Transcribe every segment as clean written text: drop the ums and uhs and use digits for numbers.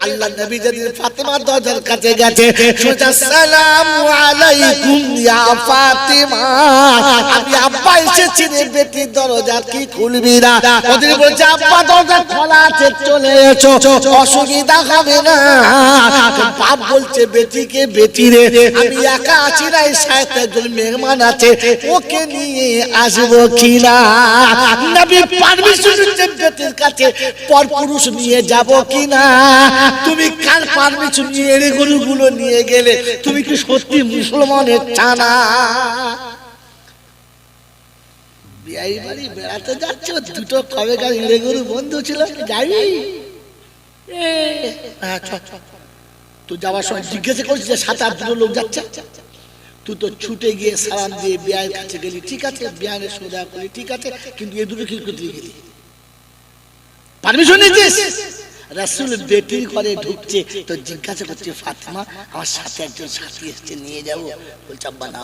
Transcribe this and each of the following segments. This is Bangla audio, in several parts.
আল্লাহ নবী যেদিন ফাতেমার দরজার কাছে গেছে, সোজা আসসালামু আলাইকুম ইয়া ফাতেমা, আমি আব্বা এসেছি রে বেটি, দরজা কি খুলবি না? ওদের বলছে আব্বা দরজা খোলা আছে, চলে এসো, অসুবিধা হবে না। বাপ বলছে বেটিকে, বেটি রে আমি একা আছি না, এই সাথে একজন মেহমান আছে, ওকে নিয়ে আসবো কিনা? নবী পারমিশন দিচ্ছে বেটির কাছে, পরপুরুষ নিয়ে যাব কিনা? তুমি কার পারমিশন নিয়ে এই গরুগুলো নিয়ে গেলে? তুমি কি সত্যি মুসলমানের ছানা? বিয়াই বাড়ি বেড়াতে যাচ্ছ, দুটো কবেকার এড়ে গরু বন্ধু ছিল, যাবি? তুই যাওয়ার সময় জিজ্ঞাসা করছিস যে 7-8 লোক যাচ্ছে, তুই তো ছুটে গিয়ে সালাম দিয়ে বিয়ায়ের কাছে গেলি, ঠিক আছে, বিয়ানের সোজা করলি, ঠিক আছে, কিন্তু এই দুটো কি করতে গেলি? পারমিশন নিয়েছিস? রাসূল বেটির ঘরে ঢুকছে তো জিজ্ঞাসা করছে, ফাতেমা আমার সাথে একজন সাথী এসেছে, নিয়ে যাবো? বলছে আব্বা না,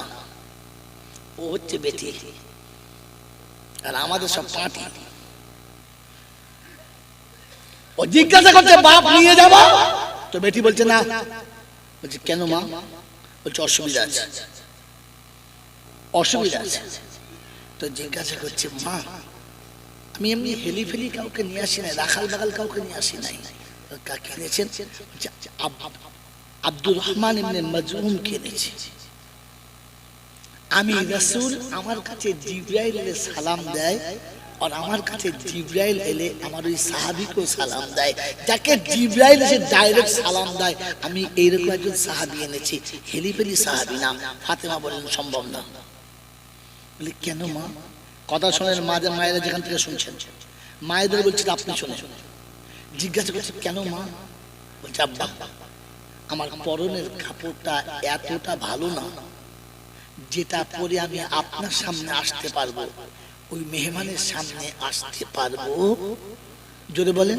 ও হচ্ছে বেটি আর আমাদের সব পার্টি। ও জিজ্ঞাসা করছে বাপ নিয়ে যাবো? তো বেটি বলছে না। বলছে কেন মা? বলছে অসুবিধা আছে। অসুবিধা আছে তো জিজ্ঞাসা করছে মা আমি এমনি হেলি ফেলি কাউকে নিয়ে আসি নাই, রাখাল বাগাল কাউকে নিয়ে আসি নাই, কাকে এনেছেন? আব্দুর রহমান ইবনে মাজউম কিনেছি। আমি রাসূল আমার কাছে জিবরাইল এলে সালাম দেয়, আর আমার কাছে জিবরাইল এলে আমার ওই সাহাবীকে সালাম দেয়, যাকে জিবরাইল এসে ডাইরেক্ট সালাম দেয়, আমি এইরকম একজন সাহাবী এনেছি, হেলি ফেলি সাহাবী না। ফাতেমা বললেন সম্ভব না। বলি কেন মা? কথা শোনেন মায়েরা যেখান থেকে শুনছেন, মায়েদের বলছিল আপনি শোনেন। জিজ্ঞাসা করছে কেন মা? বলছে আব্বা আমার পরনের কাপড়টা এতটা ভালো না যেটা পরে আমি আপনার সামনে আসতে পারবো, ওই মেহমানের সামনে আসতে পারবো। জোরে বলেন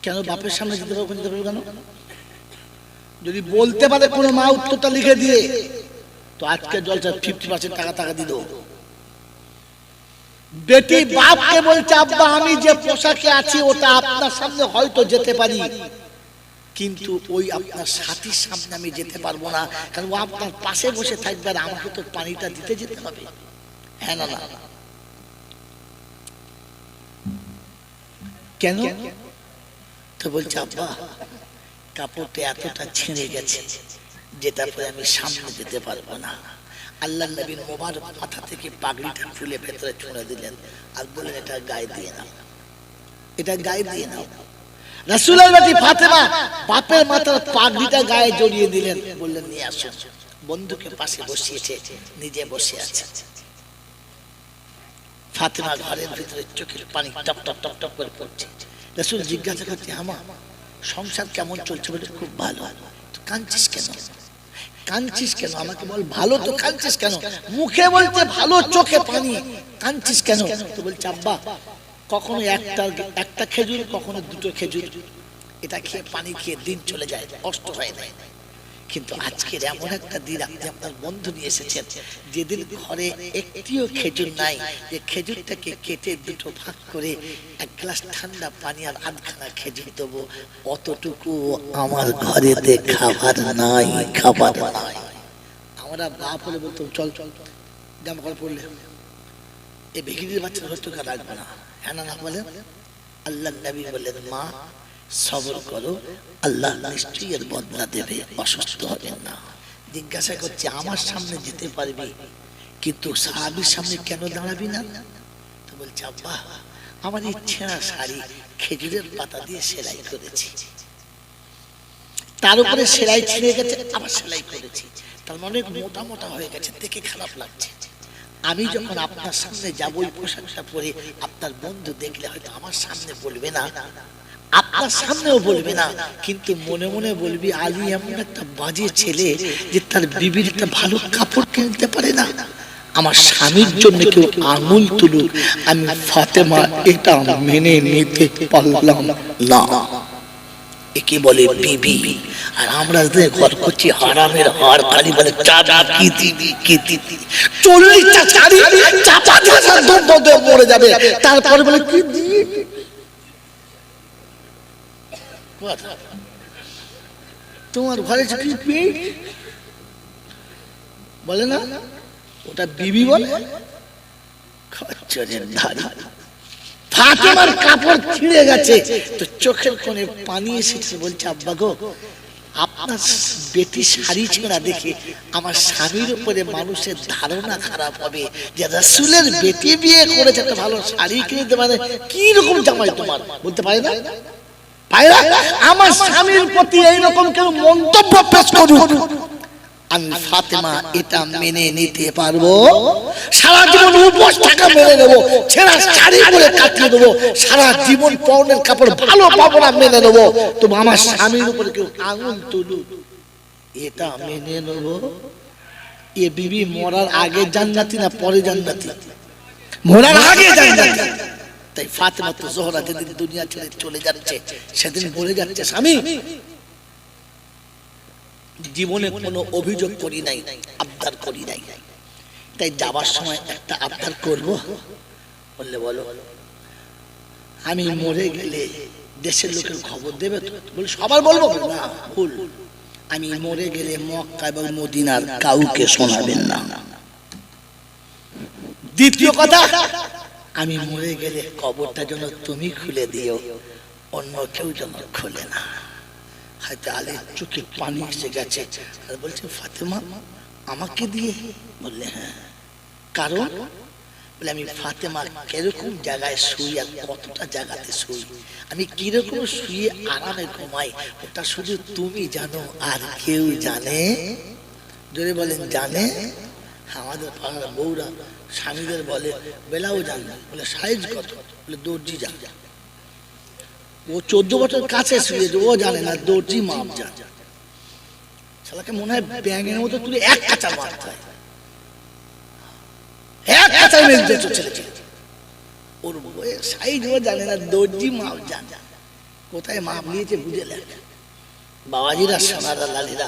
কেন বাপের সামনে যেতে পারবো? যেতে পারবো কেন? যদি বলতে পারে কোনো মা উত্তরটা লিখে দিয়ে, তো আজকে জলসা 50% টাকা দিয়ে দেবো। বেটি বাপকে বলছে আব্বা আমি যে পোশাকে আছি ওটা আপনার সামনে হয়তো যেতে পারি, কিন্তু ওই আপনার সাথীর সামনে আমি যেতে পারবো না, কারণ ও আপনার পাশে বসে থাকবে আর আমাকে তো পানিটা দিতে যেতে হবে। হ্যাঁ না না কেন? তো বলছে আব্বা কাপড়টা এতটা ছিঁড়ে গেছে যেটা পরে আমি সামনে যেতে পারবো না। আল্লাহ নবীর মোবারক মাথা থেকে পাগড়িটা খুলে ভেতরে ছুঁড়ে দিলেন আর বললেন এটা গায়ে দিয়ে নাও, এটা গায়ে দিয়ে নাও। রাসূলের বেটি ফাতেমা বাপের মাথার পাগড়িটা গায়ে জড়িয়ে দিলেন, বললেন নিয়ে আসো। বন্ধুকে পাশে বসিয়েছে, নিজে বসে আছে। ফাতেমা ঘরের ভিতরে চোখের পানি টপ টপ টপ টপ করে পড়ছে। রাসূল জিজ্ঞাসা করছে আমা সংসার কেমন চলছে? বলে খুব ভালো। তো কাঁদছিস কেন? কাঁদছিস কেন? আমাকে বল ভালো তো কাঁদছিস কেন? মুখে বলছে ভালো, চোখে পানি, কাঁদছিস কেন? তো বলছে আব্বা কখনো একটা খেজুর, কখনো 2টো খেজুর, এটা খেয়ে পানি খেয়ে দিন চলে যায়, কষ্ট হয় না। কিন্তু আজকের এমন একটা দিন আপনি আপনার বন্ধু নিয়ে এসেছেন যেদিন ঘরে একটিও খেজুর নাই, যে খেজুরটাকে কেটে 2টো ভাগ করে 1 গ্লাস ঠান্ডা পানি আর 8খানা খেজুর দেবো, অতটুকু আমার ঘরেতে খাবার নাই, খাবার নাই। আমরা বাপ হলে বলতাম চল চল জামা কাপড় পরলে এই ভিখিরির বাচ্চারা হয়তো রাখবো না। হ্যাঁ না বলেন? আল্লাহ নবী বললেন মা সবর করো, আল্লাহ নিশ্চয়ই এর বদলা দেবে, অসুস্থ হবেন না। জিজ্ঞাসা করছে আমার সামনে যেতে পারবি কিন্তু সাহাবীর সামনে কেন দাঁড়াবি না? তো বলছে আব্বা আমার এই ছেঁড়া শাড়ি খেজুরের পাতা দিয়ে সেলাই করেছি, তার উপরে সেলাই ছিঁড়ে গেছে, আবার সেলাই করেছি, তার মানে মোটা মোটা হয়ে গেছে, দেখে খারাপ লাগছে। আমি যখন আপনার সামনে যাবো ওই পোশাকটা পরে, আপনার বন্ধু দেখলে হয়তো আমার সামনে বলবে না, আপনার সামনেও বলবে না, কিন্তু মনে মনে বলবি আলী এমন একটা বাজে ছেলে যে তার বিবির একটা ভালো কাপড় কিনতে পারে না, আমার স্বামীর জন্য কেউ আঙুল তুলুক, আমি ফাতেমা এটা মেনে নিতে পারলাম না। একে বলে বিবি। আর আমরা ঘর করছি হারামের হার, খালি বলে চাচা কি দিবি কি দিবি, 40টা শাড়ি চাপা দিয়ে মরে যাবে, তারপরে বলে কি দিবি। কথা তোমার ঘরে কি পেট বলে না, ওটা বিবি বলে। খচ্চরের ধারি ফাতেমার কাপড় ছিঁড়ে গেছে তো চোখের কোণে পানি এসেছে, বলছে আব্বা গো আপনার বেটি শাড়ি ছেঁড়া দেখে আমার স্বামীর উপরে মানুষের ধারণা খারাপ হবে যে রাসূলের বেটি বিয়ে করেছে, একটা ভালো শাড়ি কিনে দিতে পারে, কি রকম জামাই তোমার, বলতে পারে না? আমার স্বামীর প্রতি এইরকম কেউ মন্তব্য পেশ করুক, আমি ফাতেমা এটা মেনে নিতে পারবো? সারা জীবন উপোস থাকা মেনে নেবো, ছেঁড়া শাড়ি পরে কাটিয়ে দেবো, সারা জীবন পরনের কাপড় ভালো পাবো না মেনে নেবো, তবু আমার স্বামীর উপরে কেউ আঙুল তুলুক এটা মেনে নেবো? এ বিবি মরার আগে জান্নাতি না পরে জান্নাতি? মরার আগে জান্নাতি। তাই ফাতেমা তো জোহরা যেদিন দুনিয়া ছেড়ে চলে যাচ্ছে সেদিন বলে যাচ্ছে, স্বামী জীবনে কোনো অভিযোগ করি নাই, আবদার করি নাই, তাই যাবার সময় একটা আবদার করব। বললে বলো। আমি মরে গেলে দেশের লোকের খবর দেবে তো? বলে সবার বলবো না, ভুল, আমি মরে গেলে মক্কা এবং মদিনার কাউকে শোনাবেন না। দ্বিতীয় কথা, আমি মরে গেলে কবরটা যেন তুমি খুলে দিও, অন্য কেউ যেন খুলে না। হয়তো আলীর চোখে পানি এসে গেছে আর বলছে ফাতেমা আমাকে দিয়ে? বললে হ্যাঁ। কারণ বলে আমি ফাতেমা কিরকম জায়গায় শুই আর কতটা জায়গাতে শুই, আমি কিরকম শুয়ে আরামে ঘুমাই, ওটা শুধু তুমি জানো, আর কেউ জানে? যদি বলেন জানে, আমাদের পাড়ার বউরা স্বামীদের বলে বেলাও জানে, বলে সাইজ কত, বলে দর্জি যা, ও 14 বছর কাছে শুয়েছে, ও জানে না, দর্জি মাপ জানে। শালাকে মনে হয় ব্যাঙের মতো তুলে এক কাঁচা মারতে হয়, এক কাঁচা মেলতে চলেছে। ওর বউয়ের সাইজ ও জানে না, দর্জি মাপ জানে, কোথায় মাপ নিয়েছে বুঝে লেখা। বাবাজিরা সোনারা লালিরা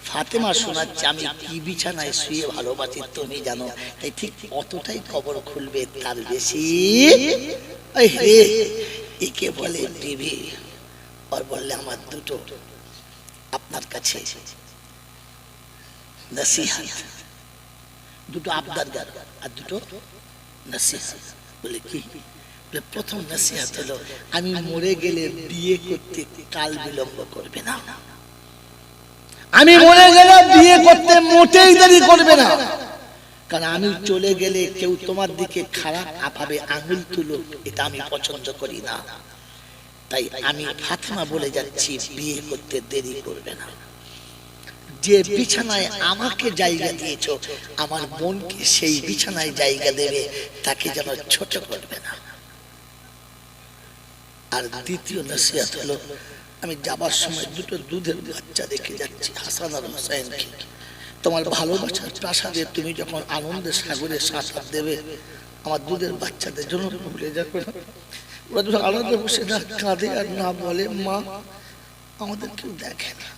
ফাতেমা শোনাচ্ছে আমি কি বিছানায় শুয়ে ভালোবাসি তুমি জানো, তাই ঠিক অতটাই কবর খুলবে, তার বেশি। একে বলে বিবি। আর বললে আমার দুটো আপনার কাছে নসিহত, দুটো আবদার আর দুটো নসিহত। বলে কি? বলে প্রথম নসিহত হলো আমি মরে গেলে বিয়ে করতে কাল বিলম্ব করবে না, আমি মরে গেলে বিয়ে করতে মোটেই দেরি করবে না, কারণ আমি চলে গেলে কেউ তোমার দিকে খারাপ ভাবে আঙুল তুলো, এটা আমি পছন্দ করি না। তাই আমি ফাতেমা বলে যাচ্ছি বিয়ে করতে দেরি করবে না। যে বিছানায় আমাকে জায়গা দিয়েছো আমার বোনকে সেই বিছানায় জায়গা দেবে, তাকে যেন ছোট করবে না। আর দ্বিতীয় নসিহত হলো আমি যাবার সময় দুটো দুধের বাচ্চা রেখে যাচ্ছি, হাসান আর হুসাইনকে। তোমার ভালোবাসার প্রাসাদে তুমি যখন আনন্দের সাগরে সাঁতার দেবে, আমার দুধের বাচ্চাদের জন্য ভুলে যাবে না। ওরা যখন আনন্দে বসে না কাঁদে আর না বলে মা আমাদের কেউ দেখে না,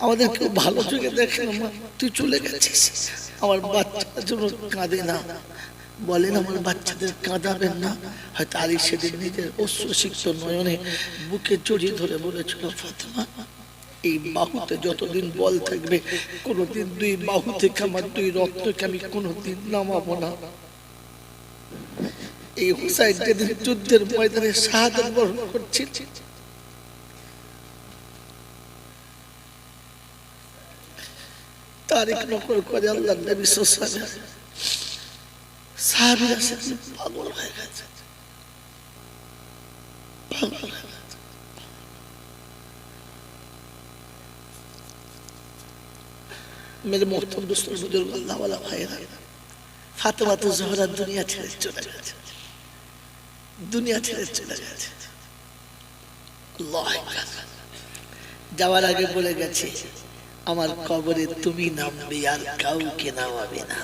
আমাদের কেউ ভালো চোখে দেখে না, মা তুই চলে গেছিস, আমার বাচ্চাদের জন্য কাঁদে না, বলেন আমার বাচ্চাদের কাঁদাবেন না। হয়তো আলী সেদিন নিজের অশ্রুসিক্ত নয়নে বুকে জড়িয়ে ধরে বলেছিল ফাতেমা এই বাহুতে যতদিন বল থাকবে কোনোদিন দুই বাহু থেকে আমার দুই রক্তকে আমি কোনোদিন নামাবো না। এই হুসাইন যেদিন যুদ্ধের ময়দানে শাহাদাত বরণ করছিল, তারিখ নকল করে আল্লাহর নবী সাল্লাল্লাহু আলাইহি ওয়াসাল্লাম সাহাবীরা সেদিন পাগল হয়ে গেছে, পাগল হয়ে গেছে। मेरे मोहतरम दोस्तों बुजुर्ग अल्लाह वाला भाईरा, फातिमा तो ज़ोहरा दुनिया ছেড়ে চলে গেছে, দুনিয়া ছেড়ে চলে গেছে। আল্লাহু আকবার। যাওয়ার আগে বলে গেছে আমার কবরে তুমি নামবে আর কাউকে নামাবে না,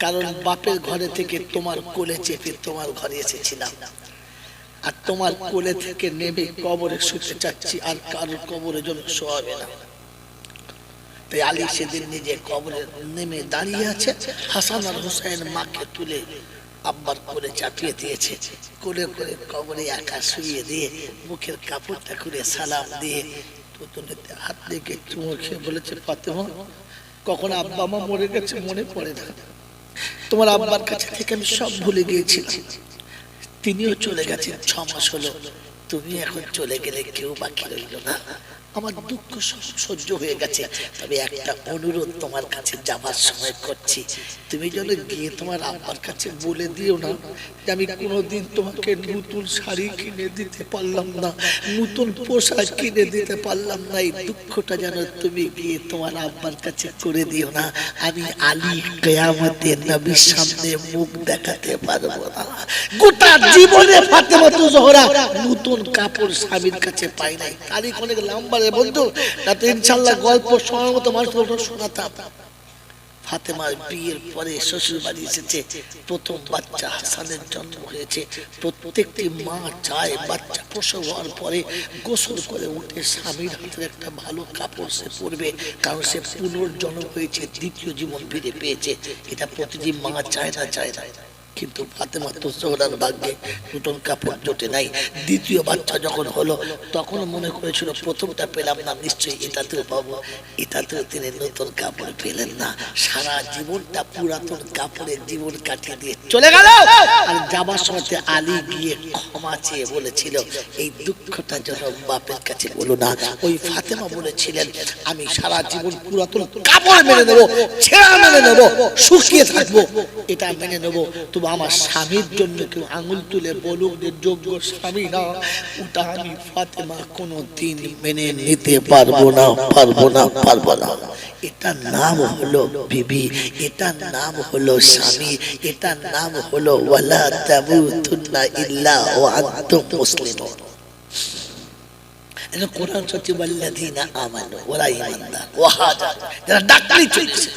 কারণ বাপের ঘরে থেকে তোমার কোলে চেপে তোমার ঘরে এসেছিলাম, আর তোমার কোলে থেকে নেমে কবরে শুতে চাচ্ছি, আর কারোর কবরে জন্য শোয়াবে না। তাই আলী সেদিন নিজে কবরে নেমে দাঁড়িয়ে আছে, হাসান আর হুসাইন মাকে তুলে আব্বার কোলে চাপিয়ে দিয়েছে, কোলে করে কবরে একা শুয়ে দিয়ে মুখের কাপড়টা খুলে সালাম দিয়ে পুতুলেতে হাত রেখে চুমো খেয়ে বলেছে, ফাতেমা কখন আব্বা মা মরে গেছে মনে পড়ে না, তোমার আব্বার কাছে থেকে আমি সব ভুলে গিয়েছিলাম, তিনিও চলে গেছেন 6 মাস হলো, তুমি এখন চলে গেলে কেউ বাকি রইল না, আমার দুঃখ সহ্য হয়ে গেছে, তবে একটা অনুরোধ তোমার কাছে যাবার সময় করছি, তুমি যেন গিয়ে তোমার আব্বার কাছে বলে দিও না যে আমি কোনোদিন তোমাকে নতুন শাড়ি কিনে দিতে পারলাম না, নতুন পোশাক কিনে দিতে পারলাম না, এই দুঃখটা যেন তুমি গিয়ে তোমার আব্বার কাছে করে দিও না, আমি আলী কিয়ামতে নবীর সামনে মুখ দেখাতে পারবো না। গোটা জীবনে ফাতেমা জোহরা নতুন কাপড় স্বামীর কাছে পাই নাই। তারিখ অনেক লম্বা রে বন্ধু, তাতে ইনশাআল্লাহ গল্প সময় মতো মানুষ শোনাতাম। ফাতেমার বিয়ের পরে শ্বশুর বাড়ি এসেছে, প্রথম বাচ্চা হাসানের জন্ম হয়েছে, প্রত্যেকটি মা চায় বাচ্চা প্রসব হওয়ার পরে গোসল করে উঠে স্বামীর হাতের একটা ভালো কাপড় সে পরবে, কারণ সে পুনর্জন্ম হয়েছে, দ্বিতীয় জীবন ফিরে পেয়েছে, এটা প্রতিটি মা চায় না, চায় না। কিন্তু ফাতেমা জোহরার ভাগ্যে নতুন কাপড় জোটে নাই। দ্বিতীয় বাচ্চা যখন হলো তখন মনে করেছিল প্রথমটা পেলাম না, নিশ্চয়ই এটাতেও পাবো, এটাতেও তিনি নতুন কাপড় পেলেন না, সারা জীবনটা পুরাতন কাপড়ের জীবন কাটিয়ে দিয়ে চলে গেল। আর যাবার সময় আলী গিয়ে ক্ষমা চেয়ে বলেছিল, এই দুঃখটা যেন বাপের কাছে বলো না। ওই ফাতেমা বলেছিলেন, আমি সারা জীবন পুরাতন কাপড় মেনে নেবো, ছেঁড়া মেনে নেবো, শুকিয়ে থাকবো, এটা মেনে নেবো, তবু আমার স্বামীর জন্য কেউ আঙুল তুলে বলুক যে যোগ্য স্বামী না, ওটা আমি ফাতেমা কোনোদিন মেনে নিতে পারবো না, পারবো না, পারবো না। এটার নাম হলো বিবি, এটার নাম হলো স্বামী, এটার নাম হলো ওয়ালা তামুতুন্না ইল্লা ওয়া আনতুম মুসলিমুন। কোরআন সত্যি ওয়াল্লাযীনা আমানু, ওরা ঈমানদার, ওয়াহাদা, যারা ডাক্তারি চলেছে,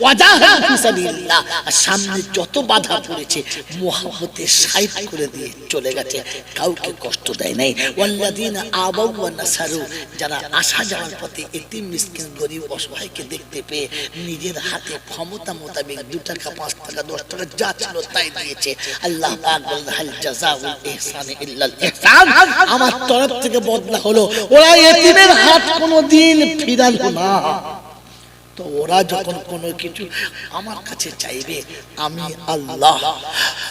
ওয়াজাহাদু ফি সাবিলিল্লাহ, আর সামনে যত বাধা পড়েছে মুহাব্বতে সাইড করে দিয়ে চলে গেছে, কাউকে কষ্ট দেয় নাই। ওয়াল্লাযীনা আবাউ ওয়া নাসারু, যারা আসা যাওয়ার পথে এতিম মিসকিন গরিব অসহায়কে দেখতে পেয়ে নিজের হাতে ক্ষমতা মোতাবেক 2 টাকা 5 টাকা 10 টাকা যা ছিল তাই দিয়েছে। আল্লাহ পাক বলেন, হাল জাযাউল ইহসানি ইল্লাল ইহসান, আমার তরফ থেকে বদলা হলো, ওরা এতিমের হাত কোনোদিন ফিরালো না। তো ওরা যখন কোনো কিছু আমার কাছে চাইবে, আমি আল্লাহ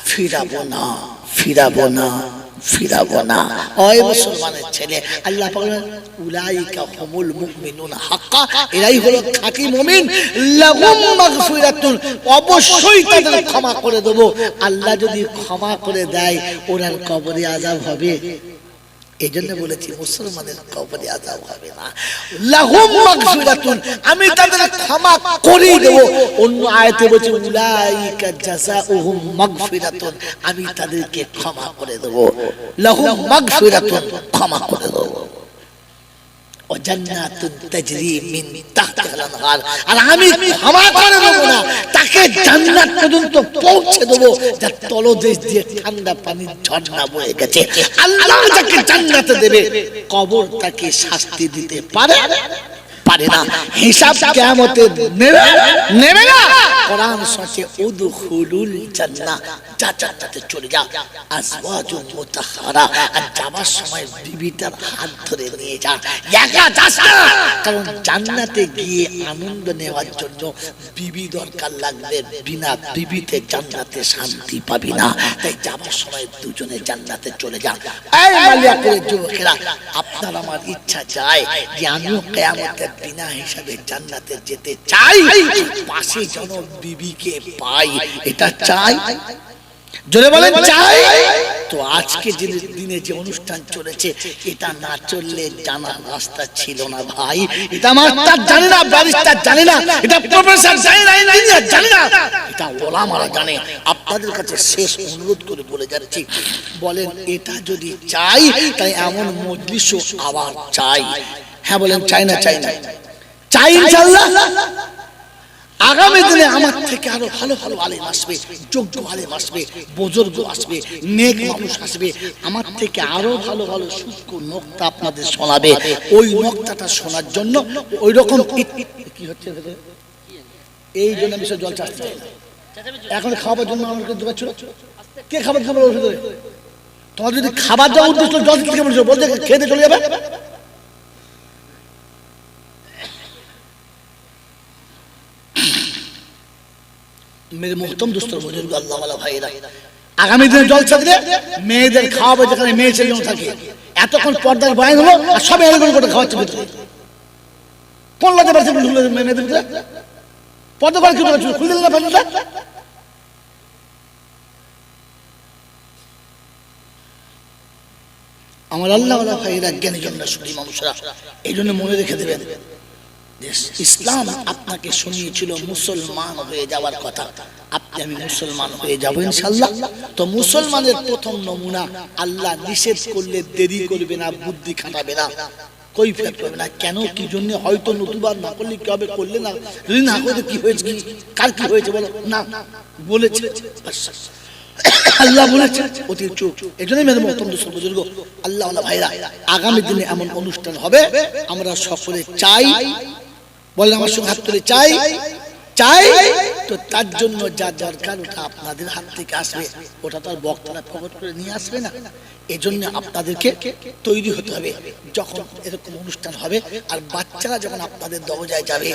ফিরাবো না, ফিরাবো না, ফিরাবো না। ওই মুসলমানের ছেলে আল্লাহ পাক বলেন, উলাইকা হুমুল মুমিনুন হাক্কা, এরাই হলো খাঁটি মুমিন, লাহুম মাগফিরাতুন, অবশ্যই তাদের ক্ষমা করে দেব। আল্লাহ যদি ক্ষমা করে দেয়, ওনার কবরে আযাব হবে, এই জন্য বলেছি মুসলমানের কবরে আযাব হবে না। লাহুম মাগফিরাতুন, আমি তাদের ক্ষমা করে দেব। অন্য আয়াতে বলেছে উলাইকা জাযাউহুম মাগফিরাতুন, আমি তাদেরকে ক্ষমা করে দেব। লাহুম মাগফিরাতুন, ক্ষমা করে দেব। ও জান্নাতুন তাজরি মিন তাহতিহাল আনহার, আর আমি ক্ষমা করে দেব না, তাকে জান্নাত পর্যন্ত পৌঁছে দেব, যার তলদেশ দিয়ে ঠান্ডা পানির ঝর্ণা বয়ে গেছে। আল্লাহ যাকে জান্নাতে দেবে, কবর তাকে শাস্তি দিতে পারে না, হিসাব কিয়ামতে নেবে না। কোরআন সূরা উদখুলুল জান্নাহ, জান্নাতে চলে যা, আজওয়াজুম মুতাহহারা, আর যাবার সময় বিবিটার হাত ধরে নিয়ে যা, একা যাস না, কারণ জান্নাতে গিয়ে আনন্দ নেওয়ার জন্য বিবি দরকার লাগবে, বিনা বিবিতে জান্নাতে শান্তি পাবি না। তাই যাবার সময় দুজনে জান্নাতে চলে যা। এই মালিয়াপুরের যুবকেরা, আপনার আমার ইচ্ছা চায় যে আমিও কিয়ামতের বিনা হিসাবে জান্নাতে যেতে চাই, পাশে যেন বিবিকে পাই, এটা চাই, জোরে বলেন চাই। তো আজকে যে দিনে যে অনুষ্ঠান চলেছে, এটা না চললে জানার রাস্তা ছিল না ভাই। এটা মাস্টার জানে না, ব্যারিস্টার জানে না, এটা প্রফেসর জানে না, ইঞ্জিনিয়ার জানে না, এটা ওলামারা জানে। আপনাদের কাছে শেষ অনুরোধ করে বলে যাচ্ছি, বলেন এটা যদি চাই, তাই এমন মজলিসও আবার চাই। হ্যাঁ বলেন চাই না, চাই না, চাই ইনশাআল্লাহ। আগামী দিনে আমার থেকে আরো ভালো ভালো আলেম আসবে, যোগ্য আলেম আসবে, বুজুর্গ আসবে, নেক মানুষ আসবে, আমার থেকে আরো ভালো ভালো সূক্ষ্ম নকতা আপনাদের শোনাবে। ওই নকতাটা শোনার জন্য ওই রকম কি হচ্ছে, এই জন্য আমি জল চাচ্ছি, এখন খাওয়াবার জন্য আমাকে দোকান ছিল, কে খাবার খাবার ওর ভিতরে? তোমার যদি খাবার দেওয়া উদ্দেশ্য জল থেকে বলছো, বলছে খেতে চলে যাবে। মেরে মোহতম দুস্তর বুজুর্গ আল্লাহ ওয়ালা ভাইরা, আগামী দিনে জলসা দিলে মেয়েদের খাওয়াবে, যেখানে মেয়ে ছেলে থাকে। এতক্ষণ পর্দার বয়ান হলো আর সব এরকম করে খাওয়াচ্ছে ভিতরে। কোন লাগে পারছে মেয়েদের ভিতরে? পর্দা করে কি খুলে দিল না পর্দাটা? আমার আল্লাহ ওয়ালা ভাইরা, জ্ঞানী জনরা, সুধী মানুষরা, এই জন্য মনে রেখে দেবেন, ইসলাম আপনাকে শুনিয়েছিল মুসলমান হয়ে যাওয়ার কথা। আপনি আমি মুসলমান হয়ে যাবো ইনশাআল্লাহ। তো মুসলমানের প্রথম নমুনা, আল্লাহ নিষেধ করলে দেরি করবে না, বুদ্ধি খাটাবে না, কৈফিয়ত করবে না। কেন কি জন্য? হয়তো নতুনবার না করলে কি হবে, করলে না, যদি না করলে কি হয়েছে, কি কার কি হয়েছে বলো না, বলেছে আল্লাহ বলেছে অতি চুপ। এই জন্যই মেরে মোহতরম দোস্ত বুজুর্গ আল্লাহ ওয়ালা ভাইরা, আগামী দিনে এমন অনুষ্ঠান হবে, আমরা সকলে চাই, বলেন আমার সঙ্গে হাত তুলে চাই, চাই। তো তার জন্য যা দরকার ওটা আপনাদের হাত থেকে আসবে, ওটা তো আর বক্তারা প্রকট করে নিয়ে আসবে না। এই জন্য আপনাদেরকে তৈরি হতে হবে। যখন এরকম অনুষ্ঠান হবে আর বাচ্চারা যখন আপনাদের দরজায় যাবে,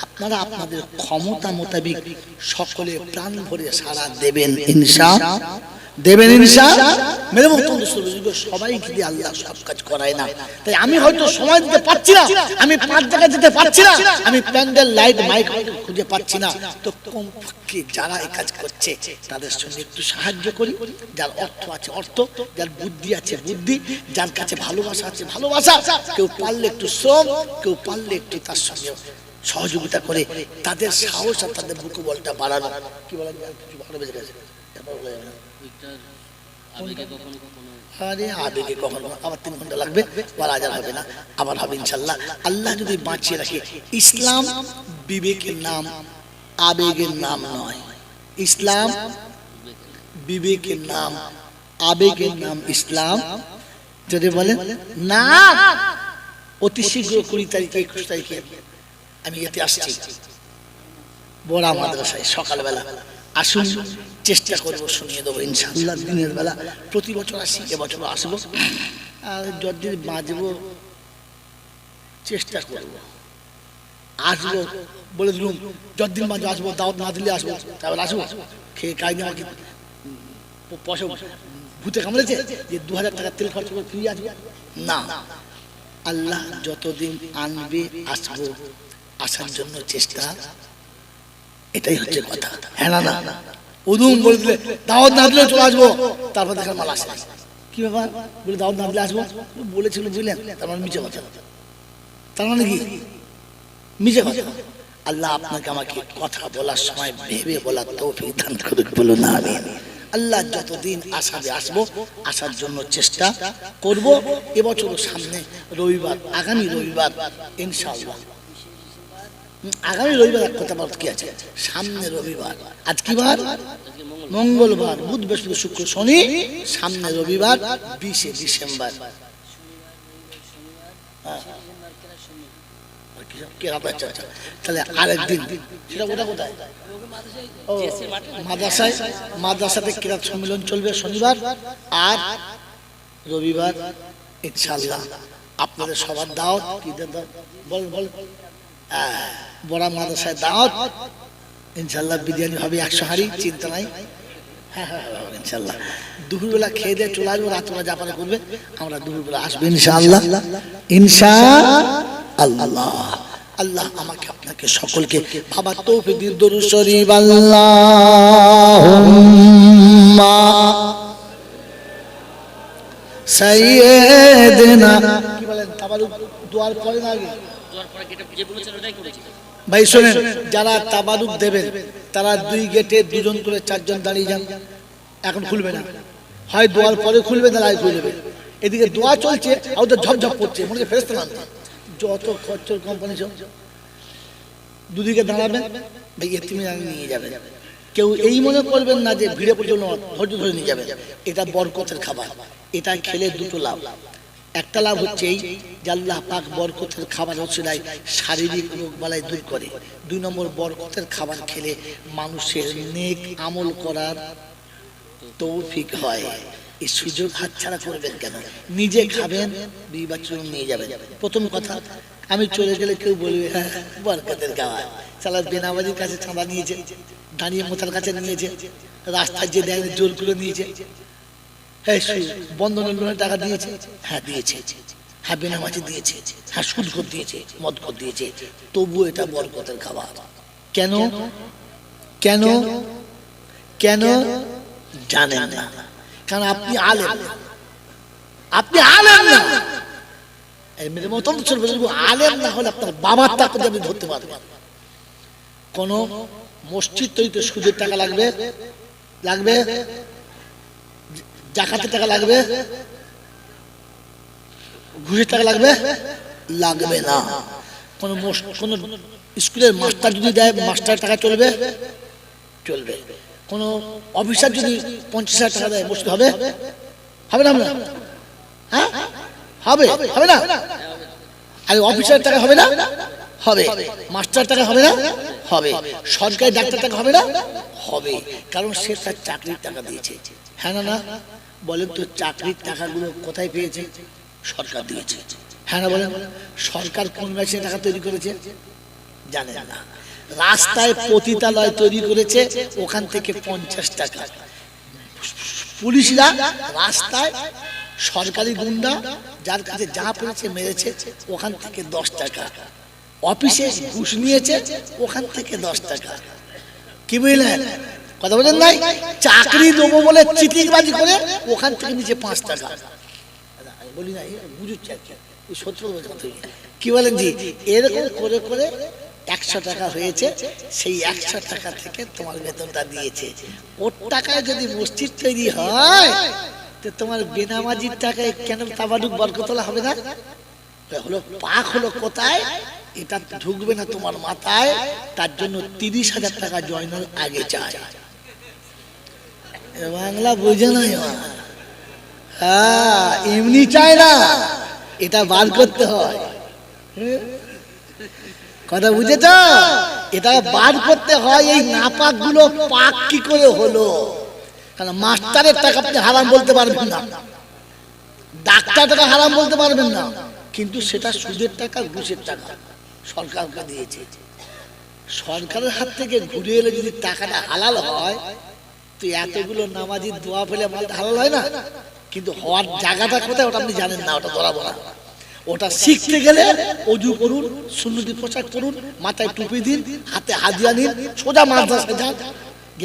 আপনারা আপনাদের ক্ষমতা মোতাবেক সকলে প্রাণ ভরে সাড়া দেবেন ইনশাআল্লাহ, দেবেন ইনশাআল্লাহ। মেরে মতো সবাই যদি আল্লাহ সব কাজ করায় না, তাই আমি হয়তো সময় দিতে পারছি না, আমি 5 জায়গায় যেতে পারছি না, আমি প্যান্ডেল লাইট মাইক খুঁজে পাচ্ছি না, তো কমপক্ষে যারা এই কাজ করছে তাদের সঙ্গে একটু সাহায্য করি। যার অর্থ আছে অর্থ, যার বুদ্ধি আছে বুদ্ধি, যার কাছে ভালোবাসা আছে ভালোবাসা, কেউ পারলে একটু শ্রম, কেউ পারলে একটু তার সঙ্গে সহযোগিতা করে তাদের সাহস আর তাদের বুকুবলটা বাড়ানো। কি বলেন? কিছু ভালো বেজে গেছে, আবেগে কখনো আবার 3 ঘন্টা লাগবে, আজার হবে না, আবার হবে ইনশাল্লাহ, আল্লাহ যদি বাঁচিয়ে রাখে। ইসলাম বিবেকের নাম, আবেগের নাম নয়। ইসলাম বিবেকের নাম, আবেগের নাম ইসলাম। যদি বলেন না, অতি শীঘ্র 20 তারিখে 21 তারিখে আমি এতে আসছি বড়া মাদ্রাসায় সকালবেলা। আসুন, চেষ্টা করবো শুনিয়ে দেবো ইনশাআল্লাহ দিনের বেলা। প্রতি বছর আসি, এবছর আসবো, আর যতদিন বাঁচবো চেষ্টা করবো আসবো। বলে দিলুম যতদিন বাঁচবো আসবো, দাওয়াত না দিলে আসবো, তারপর আসবো খেয়ে কাজ নিয়ে আমাকে পয়সা ভূতে কামড়েছে যে 2000 টাকা তেল খরচ করে ফিরে আসবো না। আল্লাহ যতদিন আনবে আসবো, আসার জন্য চেষ্টা, এটাই হচ্ছে কথা। হ্যাঁ না না উদুম বলে দিলে দাওয়াত না দিলে চলে আসবো, তারপর দেখার মাল আসে। কি ব্যাপার? বলে দাওয়াত না দিলে আসবো বলেছিল, বুঝলেন? তার মানে মিছে কথা। তার মানে কি? মিছে কথা। আল্লাহ আপনাকে আমাকে কথা বলার সময় ভেবে বলার তৌফিক দান করুক, বলো না আমিন। আল্লাহ যতদিন আসাবে আসবো, আসার জন্য চেষ্টা করব। এবছর সামনে রবিবার, আগামী রবিবার ইনশাআল্লাহ, আগামী রবিবার এক কথা বলতে কি আছে, সামনে রবিবার, আজ কি বার? মঙ্গলবার, বুধ বৃহস্পতি শুক্র শনি, সামনে রবিবার 20 ডিসেম্বর। তাহলে আরেকদিন সেটা ওটা কোথায়? মাদ্রাসায়, মাদ্রাসাতে কিরাত সম্মেলন চলবে শনিবার আর রবিবার ইনশাআল্লাহ। আপনাদের সবার দাওয়াত, কি বল বল, বড়া মাদ্রাসায় দাওয়াত ইনশাআল্লাহ। বিরিয়ানি হবে 100 হাঁড়ি, চিন্তা নাই। হ্যাঁ হ্যাঁ ইনশাআল্লাহ। দুপুরবেলা খেয়ে দিয়ে চলে আসবো, রাতবেলা জাপানে করবে, আমরা দুপুরবেলা আসবো ইনশাআল্লাহ, ইনশাআল্লাহ। আল্লাহ আমাকে আপনাকে সকলকে বাবা তৌফিক দিন। দরুদ শরীফ আল্লাহুম্মা সাইয়্যিদিনা। কি বলেন? তাবারুক দোয়ার পরে না আগে? দোয়ার পরে যেটা যে বলেছেন ওটাই করেছি ভাই। শোনেন, যারা তাবারুক দেবেন তারা 2 গেটে 2 জন করে 4 জন দাঁড়িয়ে যান। এখন খুলবে না, হয় দোয়ার পরে খুলবে না আগে খুলবে। এদিকে দোয়া চলছে আর ওদের ঝপঝপ করছে, মনে হয় ফেরেশতা নামছে। যত খরচর কোম্পানি সব দুদিকে দাঁড়াবেন ভাই, এতিমে নিয়ে যাবেন। কেউ এই মনে করবেন না যে ভিড়ে পড়ে ধৈর্য ধরে নিয়ে যাবেন। এটা বরকতের খাবার, এটা খেলে 2টো লাভ। একটা লাভ হচ্ছে এই যে আল্লাহ পাক বরকতের খাবার ওসিলায় শারীরিক রোগ বালাই দূর করে। 2 নম্বর, বরকতের খাবার খেলে মানুষের নেক আমল করার তৌফিক হয়। এই সুযোগ হাতছাড়া করবেন কেন? নিজে খাবেন, বিবি বাচ্চা নিয়ে যাবেন। প্রথম কথা, আমি চলে গেলে কেউ বলবে হ্যাঁ বরকতের গাওয়া, সালা বেনামাজির কাছে চাঁদা নিয়েছে, দাঁড়িয়ে মোতার কাছে নিয়েছে, রাস্তায় যে দেয় জোর করে নিয়েছে, হ্যাঁ বন্ধনের লোনের টাকা দিয়েছে, হ্যাঁ দিয়েছে, হ্যাঁ বেনামাজি দিয়েছে, হ্যাঁ সুদখোর দিয়েছে, মদখোর দিয়েছে, তবু এটা বরকতের খাবার। কেন? কেন? কেন জানেন না? কারণ আপনি আলেম, আপনি আলেম না। মতন আলেম না হলে আপনার বাবার টাকা দিয়ে আপনি ধরতে পারবেন। কোন মসজিদ তৈরিতে সুদের টাকা লাগবে, লাগবে জাকাতের টাকা লাগবে, ঘুষের টাকা লাগবে, লাগবে না। কোন স্কুলের মাস্টার যদি দেয় মাস্টারের টাকা চলবে, চলবে। কোন অফিসার যদি 50,000 টাকা দেয় মসজিদ হবে, হবে না? হ্যাঁ হবে, হবে না? আর অফিসার টাকা হবে না? হবে। মাস্টার টাকা হবে না? হবে। সরকারি ডাক্তার টাকা হবে না? হবে। কারণ সে তার চাকরির টাকা দিয়েছে। হ্যাঁ না? না বলেন তো, চাকরির টাকাগুলো কোথায় পেয়েছে? সরকার দিয়েছে। হ্যাঁ না বলেন? সরকার কোন মেশিনে টাকা তৈরি করেছে জানেন না? রাস্তায় পতিতালয় তৈরি করেছে, ওখান থেকে 50 টাকা। পুলিশরা রাস্তায় সরকারি গুন্ডা যার কাছে যা পেরেছে মেরেছে, ওখান থেকে 10 টাকা। অফিসে ঘুষ নিয়েছে, ওখান থেকে 10 টাকা। কি বুঝলেন? কথা বলেন নাই? চাকরি দেবো বলে চিটিংবাজি করে ওখান থেকে নিচে 5 টাকা। বলি না বুঝুচ্ছে সত্য কি বলেন জি? এরকম করে করে 100 টাকা হয়েছে, সেই 100 টাকা থেকে তোমার বেতনটা দিয়েছে। ওর টাকায় যদি মসজিদ তৈরি হয় তো তোমার বেনামাজির টাকায় কেন তাবারুক বরকতলা হবে না? হলো পাক হলো কোথায়? এটা ঢুকবে না তোমার মাথায়। তার জন্য 30,000 টাকা জয়নাল আগে চায়। বাংলা বুঝে নাই? হ্যাঁ, এমনি চায় না, এটা বার করতে হয়। কথা বুঝেছ? এটা বার করতে হয়। এই নাপাক গুলো পাক কি করে হলো? কারণ মাস্টারের টাকা আপনি হারাম বলতে পারবেন না, ডাক্তার টাকা হারাম বলতে পারবেন না, কিন্তু সেটা সুদের টাকা, ঘুষের টাকা সরকারকে দিয়েছে। সরকারের হাত থেকে ঘুরে এলে যদি টাকাটা হালাল হয় তো এতগুলো নামাজির দোয়া ফেলে মালটা হালাল হয় না? কিন্তু হওয়ার জায়গাটা কোথায় ওটা আপনি জানেন না, ওটা ধরাবো না। ওটা শিখতে গেলে অজু করুন, সুন্নতি পোশাক করুন, মাথায় টুপি দিন, হাতে হাদিয়া নিন, সোজা মাদ্রাসায় যান,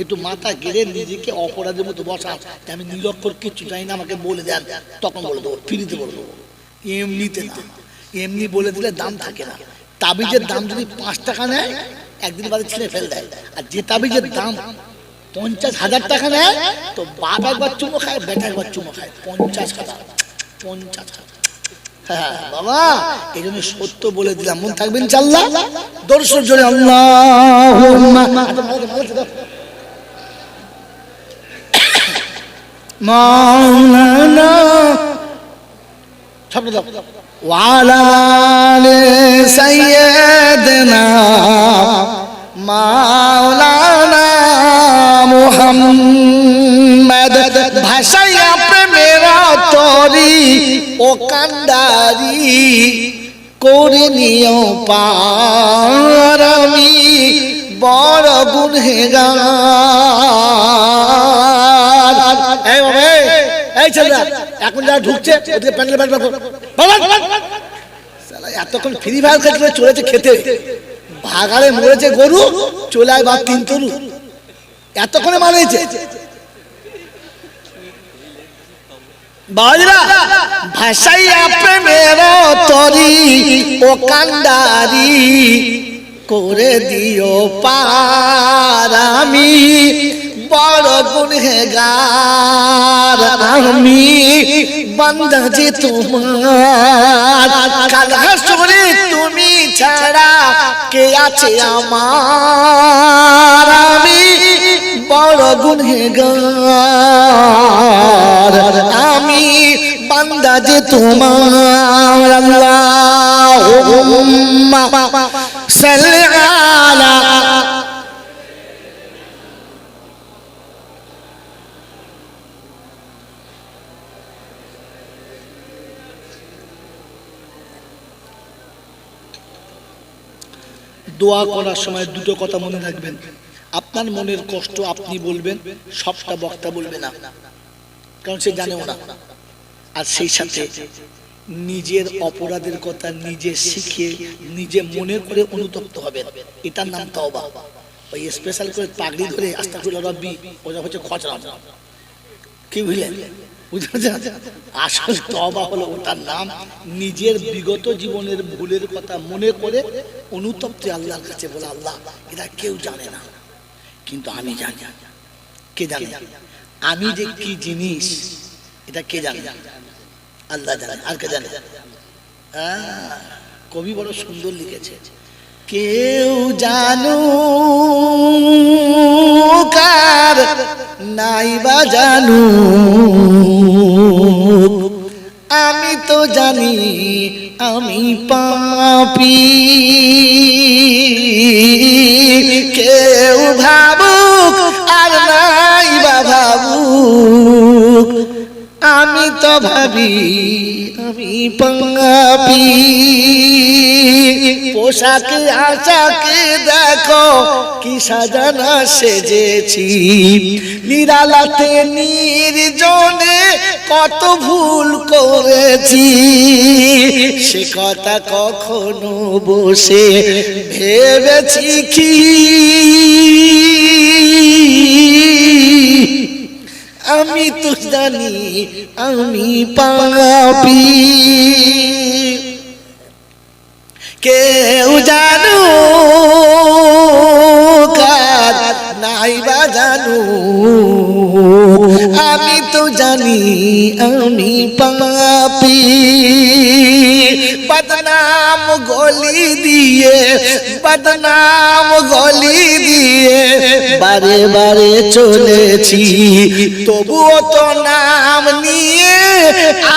একটু মাথা গেড়ে নিজেকে অপরাধের মতো বসান, আমি নিরক্ষর কিচ্ছু চাই না, আমাকে বলে দেন, তখন বলে দেবো, ফ্রিতে বলে দেবো। এমনিতে না, এমনি বলে দিলে দাম থাকে না। তাবিজের দাম যদি 5 টাকা নেয়, একদিন বাদে ছিঁড়ে ফেল দেয়। আর যে তাবিজের দাম 50,000 টাকা নেয়, তো বাপ একবার চুমো খায়, বেটা একবার চুমো খায়। 50,000, 50,000। হ্যাঁ বাবা, এই জন্য সত্য বলে দিলাম, মন থাকবেন ইনশাআল্লাহ। দর্শক জোরে আল্লাহুম্মা মাওলানা ওয়া আলা আলি সাইয়্যিদিনা মাওলানা মুহাম্মদ। ভাষাইয়া প্রেমেরা তরি ও কান্ডারি করে নিও পার, আমি বড় গুনহেগার। এই ছেলেরা এখন যারা ঢুকছে ওদেরকে প্যান্ডেল ব্যাট করো। এতক্ষণ ফ্রি ফায়ার খেলতে চলেছে খেতে, ভাগাড়ে মরেছে গরু, চলে আয় বাপ 3 তরু, এতক্ষণে মানেছে। ভাষাইয়া প্রেমের তরি ও কান্ডারি করে দিও পার, আমি বড় গুনহেগার, আমি বান্দা যে তোমার, কাল হাসরে তুমি ছাড়া কে আছে আমার, আমি বড় গুনহেগার, আমি বান্দা যে তোমার। আল্লাহুম্মা সাল্লি আলা দোয়া করার সময় দুটো কথা মনে রাখবেন। আপনার মনের কষ্ট আপনি বলবেন, সবটা বক্তা বলবে না, কারণ সে জানেও না। আর সেই সাথে নিজের অপরাধের কথা নিজে শিখে নিজে মনে করে অনুতপ্ত হবেন, এটার নাম তওবা। ওই স্পেশাল করে পাগড়ি ধরে আস্তাগফিরুল্লাহ রাব্বি, ওটা হচ্ছে খচরা। কি বুঝলেন? আসল তওবা হলো ওটার নাম নিজের বিগত জীবনের ভুলের কথা মনে করে অনুতপ্তি আল্লাহর কাছে বলে, আল্লাহ এটা কেউ জানে না কিন্তু আমি জানি। কে জানে? আমি যে কি জিনিস এটা কে জানে? আল্লাহ জানে। আর কে জানে? কবি বড় সুন্দর লিখেছে, কেউ জানো কার নাই বা জানু, আমি তো জানি আমি পাপী। কেউ ভাবুক আর নাই বা ভাবুক, আমি তো ভাবি আমি পাপী। পোশাকে আশাকে দেখো কি সাজানা সেজেছি, নিরালাতে নির্জনে কত ভুল করেছি, সে কথা কখনো বসে ভেবেছি কি? আমি তো জানি আমি পাপী। কেউ জানো কার নাই বা জানু, আমি তো জানি আমি পাপী। বদনাম গলি দিয়ে, বদনাম গলি দিয়ে বারে বারে চলেছি, তবুও তো নাম নিয়ে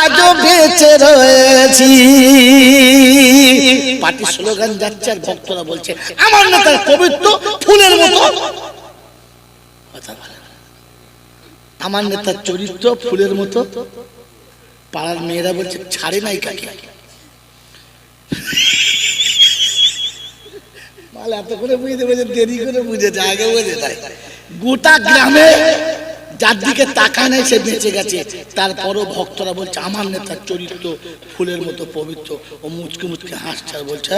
আজও বেঁচে রয়েছি। পার্টি স্লোগান যাচ্ছে আর ভক্তরা বলছে আমার নেতা পবিত্র ফুলের মতো। কথা বলে আমার নেতার চরিত্র ফুলের মতো, পাড়ার মেয়েরা বলছে ছাড়ে নাই কাকে। এত করে বুঝতে বুঝে দেরি করে বুঝেছে, আগে বুঝে যায়। গোটা গ্রামে যার দিকে তাকায় নাই সে বেঁচে গেছে, তারপরও ভক্তরা বলছে আমার নেতার চরিত্র ফুলের মতো পবিত্র। ও মুচকে মুচকে হাসছে আর বলছে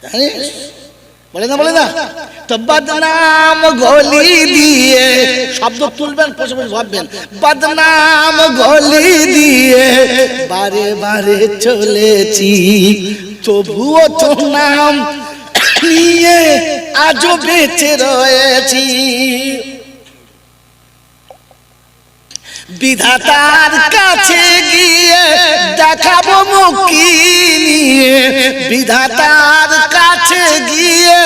জানিস, বলে না বলে না। তো বদনাম গলি দিয়ে, শব্দ তুলবেন বসে বসে ভাববেন, বদনাম গলি দিয়ে বারে বারে চলেছি, তবুও তো নাম নিয়ে আজও বেঁচে রয়েছি। বিধাতার কাছে গিয়ে দেখাবো মুক্তি নিয়ে, বিধাতার কাছে গিয়ে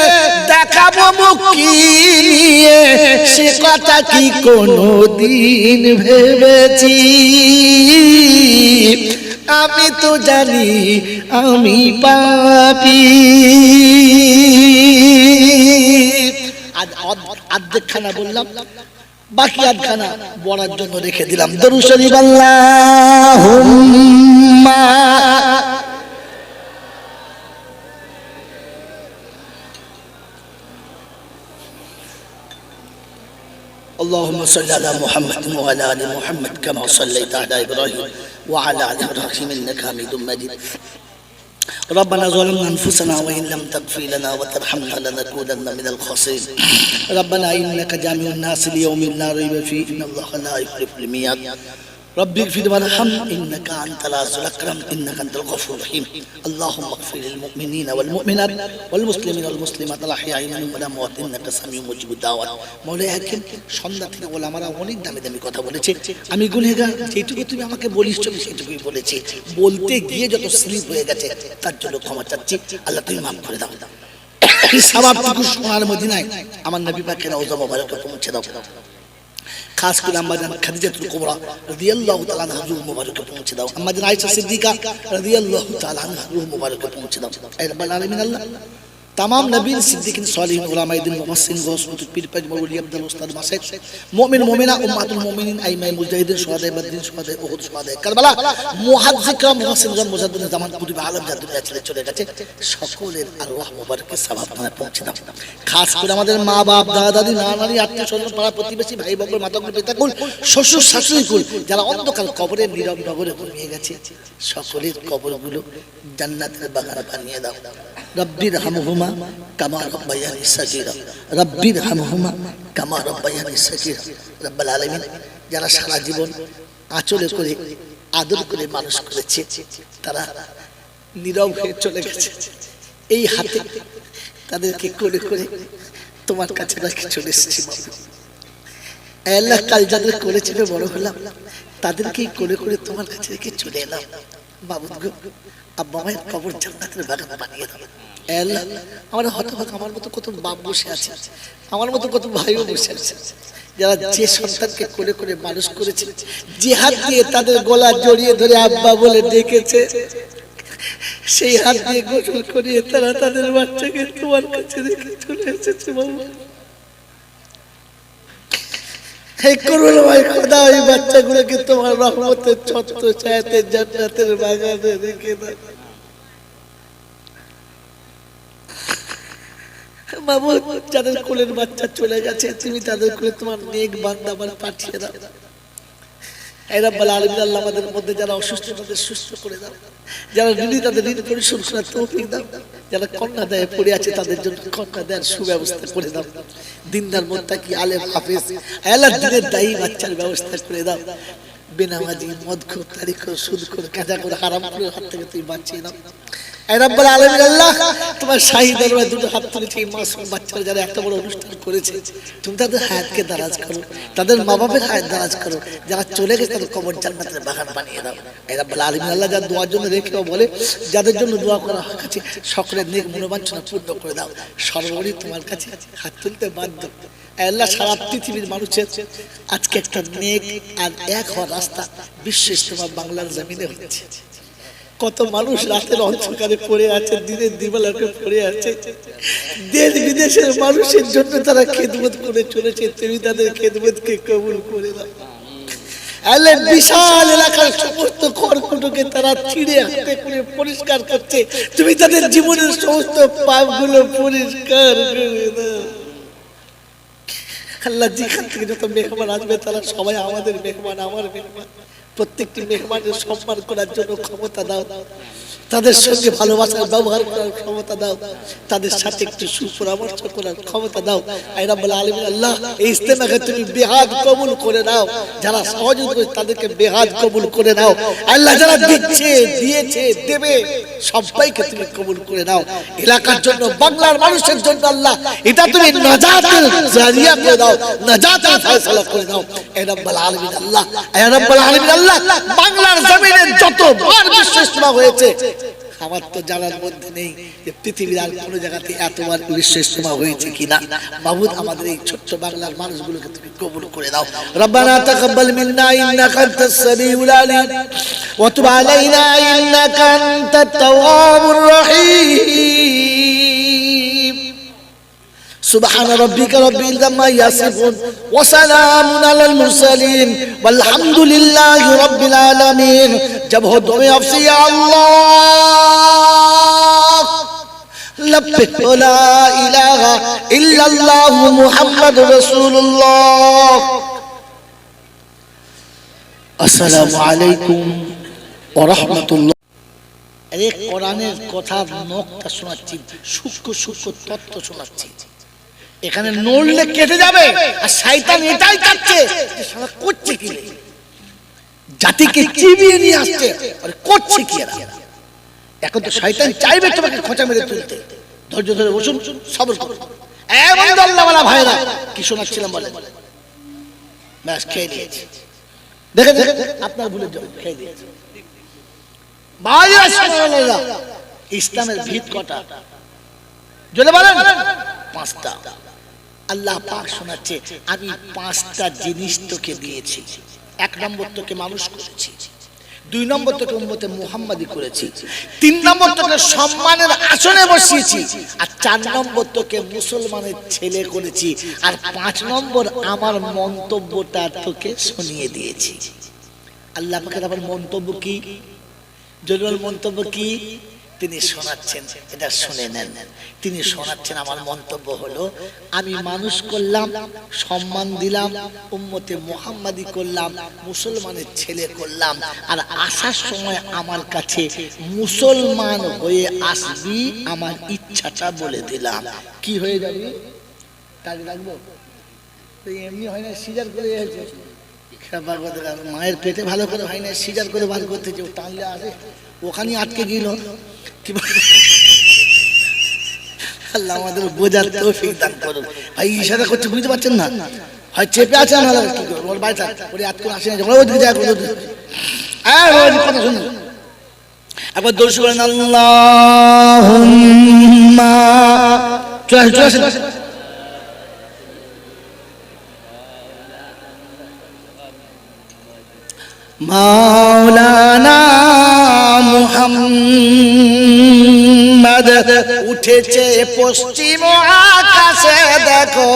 দেখাবো মুক্তি নিয়ে, সে কথা কি কোনোদিন ভেবেছি? আমি তো জানি আমি পাপী। আর্ধেক খানা বললাম, বাকি আধখানা বলার জন্য রেখে দিলাম। দরুদ শরীফ আল্লাহুম্মা اللهم صل على محمد وعلى ال محمد كما صليت على ابراهيم وعلى ال ابراهيم انك حميد مجيد. ربنا ظلمنا انفسنا وان لم تغفر لنا وترحمنا لنكونن من الخاسرين. ربنا انك جامع الناس ليوم لا ريب فيه ان الله لا يخلف الميعاد. ربي اغفر وارحم انك انت العزيز الاكرم انك انت الغفور الرحيم. اللهم اغفر للمؤمنين والمؤمنات والمسلمين والمسلمات الاحياء منهم والاموات انك سميع مجيب الدعوات. মওলাই হাকিম সন্ধ্যা থেকে ওলামারা অনেক দামি দামি কথা বলেছে, আমি গুনাহগার, যেটুকু তুমি আমাকে বলিস আমি সেটুকুই বলেছি, বলতে গিয়ে যত স্লিপ হয়ে গেছে তার জন্য ক্ষমা চাচ্ছি, আল্লাহ তুমি মাফ করে দাও। সওয়াবটুকু সোনার মদিনায় আমার নবী পাকের রওজা মোবারকে পৌঁছে দাও। খাস করে আম্মাজান খাদিজাতুল কুবরা রাদিয়াল্লাহু তাআলা আনহা রূহ মুবারকে পৌঁছে দাও। আম্মাজান আয়েশা সিদ্দিকা রাদিয়াল্লাহু তাআলা আনহা রূহ মুবারকে পৌঁছে দাও। হে রব্বুল আলামিন, আল্লাহ तमाम नबीन सिद्दीकीन सालिहीन उलमा दीन मुफस्सिरीन गौस कुतुब पीर पंच मौलवी अब्दुल उस्ताद मासाइद मोमिन मोमिना उम्मतुल मोमिनीन आइमा मुजाहिदीन शुहदा बद्रीन शुहदा उहुद शुहदा करबला मुहद्दिस मुफस्सिरीन मुजाद्दिद জামান কুতুব আলম যা দুনিয়া ছেড়ে চলে গেছে সকলের আরওয়াহ মুবারকের সওয়াব নামে পৌঁছে দাও। খাস করে আমাদের মা বাপ দাদা দাদি নানা নানি আত্মীয় স্বজন পাড়া প্রতিবেশী ভাই বকর মাতাকুল পিতাকুল শ্বশুর শাশুড়িকুল যারা অন্ধকার কবরের নীরব নগরে ঘুমিয়ে গেছে সকলের কবরগুলো জান্নাতের বাগান বানিয়ে দাও। রব্বির হামহুমা কামা রব্বায়ানি সাগীরা রব্বির হামহুমা কামা রব্বায়ানি সাগীরা রব্বুল আলামিন যারা সারা জীবন আঁচলে করে আদর করে মানুষ করেছে তারা নীরব হয়ে চলে গেছে, এই হাতে তাদেরকে করে করে তোমার কাছে রেখে চলে এসেছি। আল্লাহ কাল যাদের করেছিল বড় হলাম তাদেরকেই করে করে তোমার কাছে রেখে চলে এলাম। বাবুদ গো আব্বা মায়ের কবর জান্নাতের বাগান বানিয়ে দাও। আল্লাহ আমার হতভাগ আমার মতো কত বাপ বসে আছে, আমার মতো কত ভাইও বসে আছে যারা যে সন্তানকে কোলে করে মানুষ করেছে, যে হাত দিয়ে তাদের গলা জড়িয়ে ধরে আব্বা বলে ডেকেছে, সেই হাত দিয়ে গোসল করিয়ে তারা তাদের বাচ্চাকে তোমার কাছে রেখে চলে এসেছে। বাবা হে করুণাময় খোদা এই বাচ্চাগুলোকে তোমার রহমতের ছত্র ছায়াতে জান্নাতের বাগানে রেখে দাও। বাবু যাদের কোলের বাচ্চা চলে গেছে তুমি তাদের কোলে তোমার নেক বান্দা মানে পাঠিয়ে দাও। এই রব্বুল আলামিন আল্লাহ আমাদের মধ্যে যারা অসুস্থ তাদের সুস্থ করে দাও, যারা ঋণী তাদের ঋণ পরিশোধ করার তৌফিক দাও, যারা কন্যা দেয় পড়ে আছে তাদের জন্য কন্যা দেওয়ার সুব্যবস্থা করে দাও। দিনদার মুত্তাকি আলেম হাফেজ আল্লাহ দিনের দায়ী বাচ্চার ব্যবস্থা করে দাও। বেনামাজি মদখোর তারিখোর সুদখোর গাঁজাখোর হারামখোরের হাত থেকে তুমি বাঁচিয়ে দাও। এই রব্বুল আলামিন আল্লাহ তোমার শাহী দরবারে দুটো হাত তুলেছি এই মাসুম বাচ্চারা যারা এত বড় অনুষ্ঠান করেছে তুমি তাদের হায়াতকে দারাজ করো, তাদের মা বাপের হায়াত দারাজ করো, যারা চলে গেছে তাদের কবর জান্নাতের বাগান বানিয়ে দাও। এই রব্বুল আলামিন আল্লাহ যারা দোয়ার জন্য রেখেও বলে যাদের জন্য দোয়া করা হয় কাছে সকলের নেক মনোবাঞ্ছনা পূর্ণ করে দাও। সর্বোপরি তোমার কাছে হাত তুলতে বাধ্য। আল্লাহ সারা পৃথিবীর মানুষের আজকে একটা নেক আর এক হওয়ার রাস্তা বিশ্ব ইজতেমা বাংলার জমিনে হচ্ছে। কত মানুষ রাতের অন্ধকারে পড়ে আছে, দিনের দিবালোকে পড়ে আছে, দেশ বিদেশের মানুষের জন্য তারা খেদমত করে চলেছে, তুমি তাদের খেদমতকে কবুল করে দাও। আল্লাহ বিশাল এলাকার সমস্ত খড়কুটোকে তারা ছিঁড়ে হাতে করে পরিষ্কার করছে, তুমি তাদের জীবনের সমস্ত পাপগুলো পরিষ্কার করে দাও। আল্লাহ যেখান থেকে যত মেহমান আসবে তারা সবাই আমাদের মেহমান, আমার মেহমান, প্রত্যেকটি মেহমানের সম্মান করার জন্য ক্ষমতা দাও, তাদের সঙ্গে ভালোবাসার ব্যবহার করার ক্ষমতা দাও, তাদের সাথে একটু সুপরামর্শ করার ক্ষমতা দাও। আই রাব্বুল আলামিন আল্লাহ এই ইজতেমাকে তুমি বেহাদ কবুল করে নাও, যারা সহযোগিতা করে তাদেরকে বেহাদ কবুল করে নাও। আল্লাহ যারা দিচ্ছে দিয়েছে দেবে সবাইকে তুমি কবুল করে নাও। এলাকার জন্য বাংলার মানুষের জন্য আল্লাহ এটা তুমি নাজাতের জারিয়া করে দাও, নাজাতের ফয়সালা করে দাও। আই রাব্বুল আলামিন আল্লাহ, আই রাব্বুল আলামিন আল্লাহ বাংলার জমিনে যতবার বিশ্ব ইজতেমা হয়েছে আমার তো জানার মধ্যে নেই যে পৃথিবীর আর কোনো জায়গাতে এতবার বিশ্ব ইজতেমা হয়েছে কিনা। মাবুদ আমাদের এই ছোট্ট বাংলার মানুষগুলোকে তুমি কবুল করে দাও। রব্বানা তাকাব্বাল মিন্না ইন্নাকা আনতাস সামিউল আলিম ওয়া তুব আলাইনা ইন্নাকা আনতাত তাওয়াবুর রহিম। سبحان ربك رب العزة عما يصفون وسلام على المرسلين والحمد لله رب العالمين। जब हो दुआ आपसे या अल्लाह लब्बैक ला इलाहा इल्लल्लाह मुहम्मद रसूलुल्लाह। अस्सलामु अलैकुम ওয়া রাহমাতুল্লাহ। আরে কোরআনের কথার নকটা শোনাচ্ছি, সূক্ষ্ম সূক্ষ্ম তত্ত্ব শোনাচ্ছি, এখানে নড়লে কেটে যাবে। আর শয়তান এটাই চাচ্ছে যে শালা করছে কি, জাতিকে চিবিয়ে নিয়ে আসছে, আরে করছে কি এরা। এখন তো শয়তান চাইবে তোমাকে খোঁচা মেরে তুলতে। ধৈর্য ধরে বসুন, সবর করুন। এমন আল্লাহওয়ালা ভাইরা কি শোনাচ্ছিলাম বলে ব্যাস খেয়ে নিয়েছে। দেখেন আপনার ভুলে যাও, খেয়ে দিয়েছে। ইসলামের ভিত কটা জলে বলেন? পাঁচটা। আল্লাহ পাক শোনাচ্ছে আমি পাঁচটা জিনিস তোকে দিয়েছি। এক নম্বর তোকে মানুষ করেছি, 2 নম্বর তোকে উম্মতে মুহাম্মাদি করেছি, 3 নম্বর তোকে সম্মানের আসনে বসিয়েছি, আর 4 নম্বর তোকে মুসলমানের ছেলে করেছি, আর 5 নম্বর আমার মন্তব্যটা তোকে শুনিয়ে দিয়েছি। আল্লাহ পাকের আবার মন্তব্য কি? জরুরি মন্তব্য কি? তিনি শোনাচ্ছেন, এটা শুনে নেন। তিনি শোনাচ্ছেন আমার মন্তব্য হলো, আমি মানুষ করলাম, সম্মান দিলাম, উম্মতে মুহাম্মাদি করলাম, মুসলমানের ছেলে করলাম, আর আসার সময় আমার কাছে মুসলমান হয়ে আসবি, আমার ইচ্ছাটা বলে দিলাম। কি হয়ে যাবে? তাকে রাখবো এমনি হয় না, সিজার করে মায়ের পেটে ভালো করে হয় না, সিজার করে বার করতে যে টানলে আসে, ওখানে আটকে গেল। আল্লাহ আমাদের বোঝার তৌফিক দান করুন। ভাই ইশারা করছে, বুঝতে পারছেন না? হয় চেপে আছে, না কি করব, ওর বাইটা ওরে আটকে আসে না, ওদিকে যায় কথা শুনুন। একবার দর্শক বলেন আল্লাহুম্মা, মাওলানা মুহাম্মদ উঠেছে পশ্চিম আকাশে, দেখো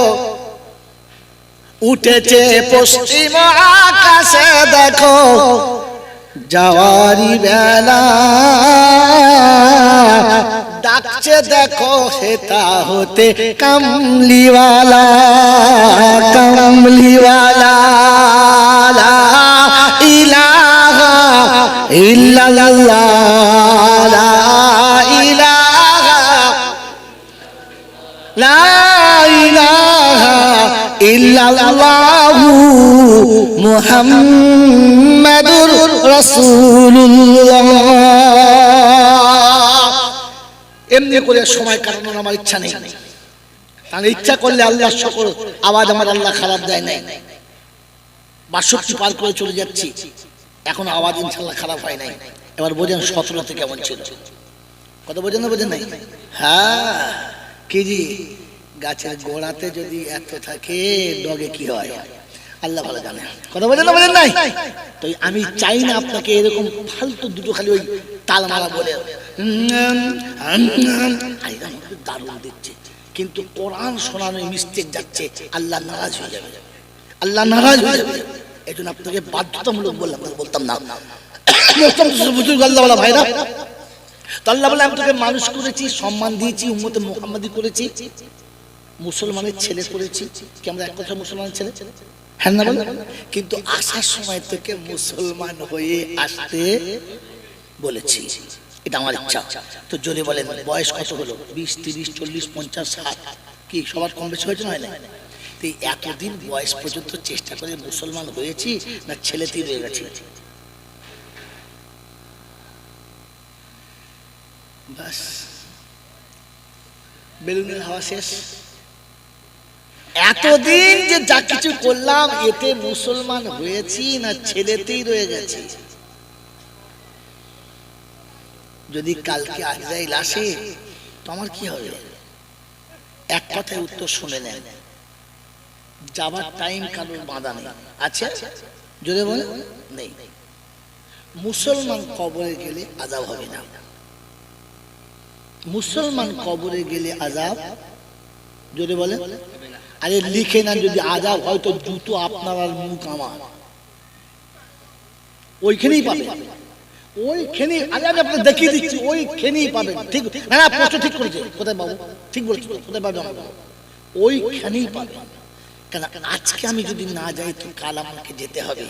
উঠেছে পশ্চিম আকাশে, দেখো যাওয়ারি বেলা ডাকছে, দেখো হেতা হতে কামলিওয়ালা, কামলিওয়ালা লা ইলাহা ইল্লাল্লাহ, লা ইলাহা, লা ইলাহা ইল্লাল্লাহু মুহাম্মাদুর রাসূলুল্লাহ। এমনি করে সময় কাটানোর আমার ইচ্ছা নেই, কারণ ইচ্ছা করলে আল্লাহ সকল আওয়াজ আমার আল্লাহ খারাপ দেয় নাই। ৬২ পার করে চলে যাচ্ছি, এখন আওয়াজ ইনশাআল্লাহ খারাপ হয় নাই। এবার বোঝেন ১৭তে কেমন ছিল, কত বোঝেন না বোঝেন নাই? হ্যাঁ, কি জি গাছের গোড়াতে যদি এত থাকে ডগে কি হয় আল্লাহ ভালো জানে, কথা বোঝেন না বোঝেন নাই? তো আমি চাই না আপনাকে এরকম ফালতু দুটো খালি ওই তাল মারা বলে দারুণ দিচ্ছে, কিন্তু কোরআন শোনানো মিস্টেক যাচ্ছে, আল্লাহ নারাজ হয়ে যাবে, আল্লাহ নারাজ হয়ে যাবে। এই জন্য আপনাকে বাধ্যতামূলক বললাম, বলতাম না। বুজুর্গ আল্লাহওয়ালা ভাইরা, তো আল্লাহ বলে আমি তোকে মানুষ করেছি, সম্মান দিয়েছি, উম্মতে মুহাম্মাদি করেছি, মুসলমানের ছেলে করেছি। কি আমরা এক কথা মুসলমানের ছেলে? হ্যাঁ না বল? কিন্তু আসার সময় তোকে মুসলমান হয়ে আসতে বলেছি, এটা আমার ইচ্ছা। তো জোরে বলেন বয়স কত হলো? 20, 30, 40, 50, 60, কি সবার কম বেশি হয়েছে? হয় না? তো এতদিন বয়স পর্যন্ত চেষ্টা করে মুসলমান হয়েছি না ছেলেতেই রয়ে গেছি? বাস বেলুনের হাওয়া শেষ। এতদিন যে যা কিছু করলাম এতে মুসলমান হয়েছি না ছেলেতেই রয়ে গেছি? যদি কালকে আজরাইল আসে তো আমার কি হবে? এক কথায় উত্তর শুনে নেন, যাবার টাইম কারোর বাঁধা নেই। আচ্ছা যদি বলে নেই, মুসলমান কবরে গেলে আযাব হবে না, মুসলমান কবরে গেলে আযাব যদি বলে, আরে লিখে না, যদি আযাব হয় তো জুতো আপনার আর মুখ আমার, ওইখানেই পাবেন, ওইখানেই। আরে আমি আপনাকে দেখিয়ে দিচ্ছি, ওইখানেই পাবেন। ঠিক না? প্রশ্ন ঠিক করেছে, কোথায় পাবো? ঠিক বলছি, কোথায় পাবেন? ওইখানেই পাবেন। কেন আজকে আমি যদি না যাই তো কাল আমাকে যেতে হবে,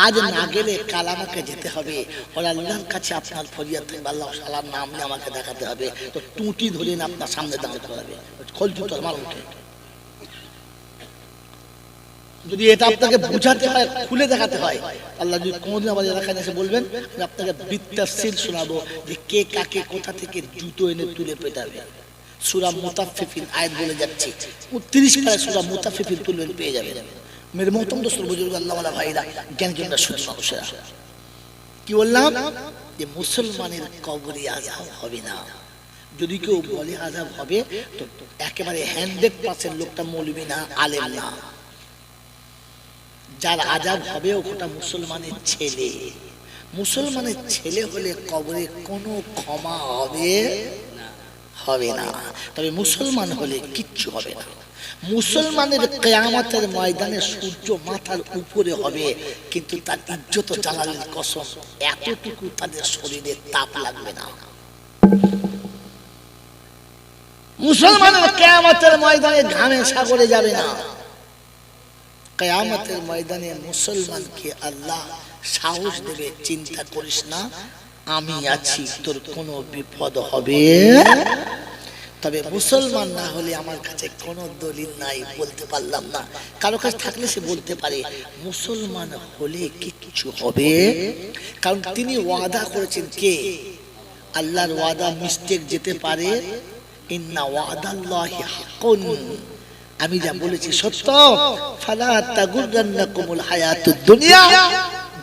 আজ না গেলে কাল আমাকে যেতে হবে। ওর আল্লাহর কাছে আপনার ফরিয়াদ থাকবে, আল্লাহ সালার নাম নিয়ে আমাকে দেখাতে হবে। তো টুটি ধরে না আপনার সামনে দাঁড়াতে হবে, খোল জুতো আমার উঠে। যদি এটা আপনাকে বোঝাতে হয়, খুলে দেখাতে হয়, আল্লাহ যদি কোনোদিন আমার এলাকায় এসে বলবেন, আমি আপনাকে বিত্তাসিল শোনাবো যে কে কাকে কোথা থেকে জুতো এনে তুলে পেটাবে। সূরা মুতাফফিফিন আয়াত বলে যাচ্ছে, ৩৯ পারা সূরা মুতাফফিফিন তুলে পেয়ে যাবে। মেরে মোহতরম দোস্ত বুজুর্গ আল্লাহওয়ালা ভাইরা, জ্ঞানীজনরা, শুধু মানুষেরা, কি বললাম যে মুসলমানের কবরে আযাব হবে না। যদি কেউ বলে আযাব হবে তো একেবারে 100% লোকটা মৌলবী না, আলেম না। যার আযাব হবে ওটা মুসলমানের ছেলে, মুসলমানের ছেলে হলে কবরে কোনো ক্ষমা হবে না, তবে মুসলমান হলে কিচ্ছু হবে না। মুসলমানের কিয়ামতের ময়দানে সূর্য মাথার উপরে হবে, কিন্তু তার ইজ্জত জালালের কসম এতটুকু তাদের শরীরে তাপ লাগবে না। মুসলমানের কিয়ামতের ময়দানে ঘামে সাগরে যাবে না। কিয়ামতের ময়দানে মুসলমানকে আল্লাহ সাহস দেবে, চিন্তা করিস না, আমি আছি, তোর কোনো বিপদ হবে। তবে মুসলমান না হলে আমার কাছে কোনো দলিল নাই, বলতে পারলাম না। কারো কাছে থাকলে সে বলতে পারে মুসলমান হলে কিছু হবে, কারণ তিনি ওয়াদা করেছেন। কে? আল্লাহর ওয়াদা মিস্টেক যেতে পারে। ইন্না ওয়াদাল্লাহি হাক্কুন, আমি যা বলেছি সত্য। ফালা তাগুররান্নাকুমুল হায়াতুদ দুনিয়া,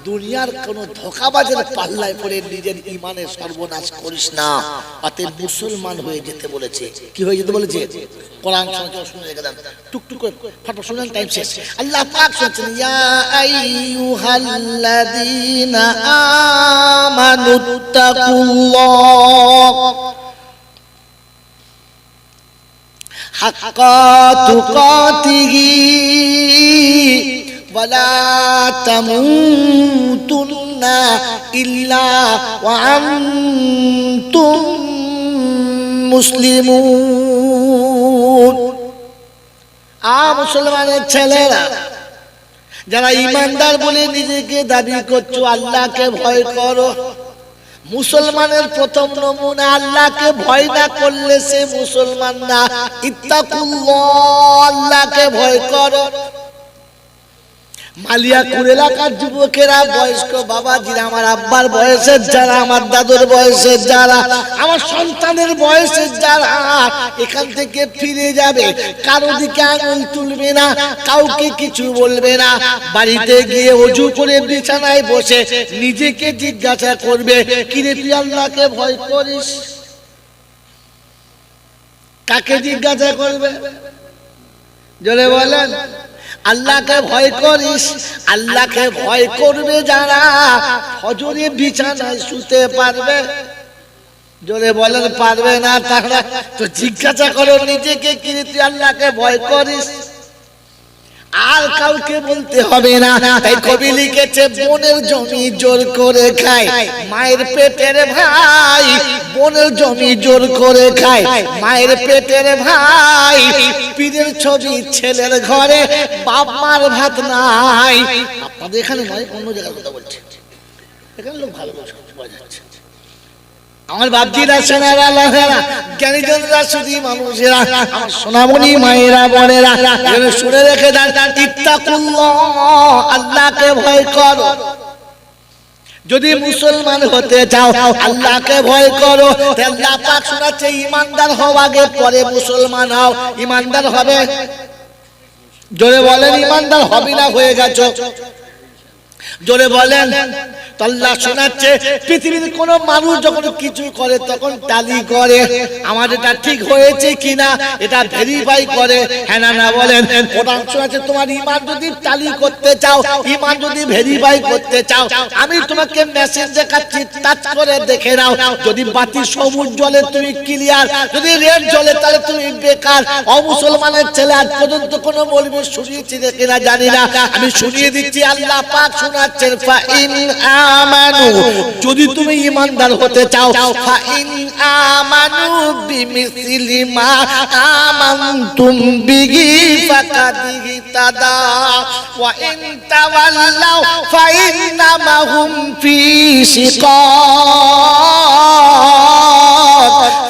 দুনিয়ার কোন ধোঁকাবাজের পাল্লায় পড়ে নিজের ঈমানের সর্বনাশ করিস না। অতএব মুসলমান হয়ে যেতে বলেছে। কি হয়ে যেতে বলেছে? কোরআন শুনে রেখে দেন, টুকটুক করে ফটো শুনেন, টাইম শেষ। আল্লাহ পাক বলেছেন, ইয়া আইয়ুহাল্লাযীনা আমানুত্তাকুল্লাহ হাক্কা তুকাতিহি ওয়ালা তামুতুন্না ইল্লা ওয়া আনতুম মুসলিমুন। মুসলমানের ছেলেরা যারা ঈমানদার বলে নিজেকে দাবি করছো, আল্লাহকে ভয় করো। মুসলমানের প্রথম নমুনা, আল্লাহকে ভয় না করলে সে মুসলমান না। ইত্তাকুল্লাহ, আল্লাহকে ভয় করো। মালিয়াকুর এলাকার যুবকেরা, বয়স্ক বাবাজিরা, আমার আব্বার বয়সের যারা, আমার দাদুর বয়সের যারা, আমার সন্তানের বয়সের যারা এখান থেকে ফিরে যাবে, কারো দিকে আঙুল তুলবে না, কাউকে কিছু বলবে না। বাড়িতে গিয়ে ওযু করে বিছানায় বসে নিজেকে জিজ্ঞাসা করবে, কিরে তুই আল্লাহকে ভয় করিস? কাকে জিজ্ঞাসা করবে? জোরে বলেন। আল্লাহকে ভয় করিস? আল্লাহকে ভয় করবে যারা ফজরে বিছানায় শুতে পারবে। জোরে বলেন পারবে না, তাহলে তো জিজ্ঞাসা করো নিজেকে, কি তুই আল্লাহকে ভয় করিস? আর কাউকে বলতে হবে না। তাই কবি লিখেছে, বোনের জমি জোর করে খায় মায়ের পেটের ভাই, বোনের জমি জোর করে খায় মায়ের পেটের ভাই। পীরের ছবি ছেলের ঘরে, বাপ মার ভাত নাই। আপনাদের এখানে নয়, অন্য জায়গার কথা বলছে। এখানে লোক ভালো বোঝা যাচ্ছে। আমার বাপজিরা, সেনারা, লাহেরা, জ্ঞানীজনরা, শুধু মানুষেরা, আমার সোনামণি মায়েরা, বোনেরা, শুনে রেখে দেন, ইত্তাকুল্লাহ, আল্লাহকে ভয় করো। যদি মুসলমান হতে চাও, আল্লাহকে ভয় করো। আল্লাহ পাক শোনাচ্ছে, ঈমানদার হও আগে, পরে মুসলমান হও। ঈমানদার হবে? জোরে বলেন, ঈমানদার হবে না হয়ে গেছো? জোরে বলেন। আল্লাহ শোনাচ্ছে, পৃথিবীর কোন মানুষ যখন কিছু করে তখন টালি করে, আমার এটা ঠিক হয়েছে কিনা এটা ভেরিফাই করে, হ্যাঁ না বলেন। কোরআন শোনাচ্ছে, তোমার ঈমান যদি টালি করতে চাও, ঈমান যদি ভেরিফাই করতে চাও, আমি তোমাকে মেসেজ দেখাচ্ছি, টাচ করে দেখে নাও। যদি বাতি সবুজ জ্বলে তুমি ক্লিয়ার, যদি রেড জ্বলে তাহলে তুমি বেকার। অমুসলমানের ছেলে আজ পর্যন্ত কোন মৌলবী শুনিয়েছি দেখে না জানি না, আমি শুনিয়ে দিচ্ছি। আল্লাহ পাক শোনাচ্ছেন, ফাইন আমানু, যদি তুমি ঈমানদার হতে চাও, ফাইন আমানু বিমিসলি মা আমানতুম বিহি ফাকাদ ইহতাদা ওয়া ইন তাওয়াল্লাউ ফাইন্নামা হুম ফি শিকাক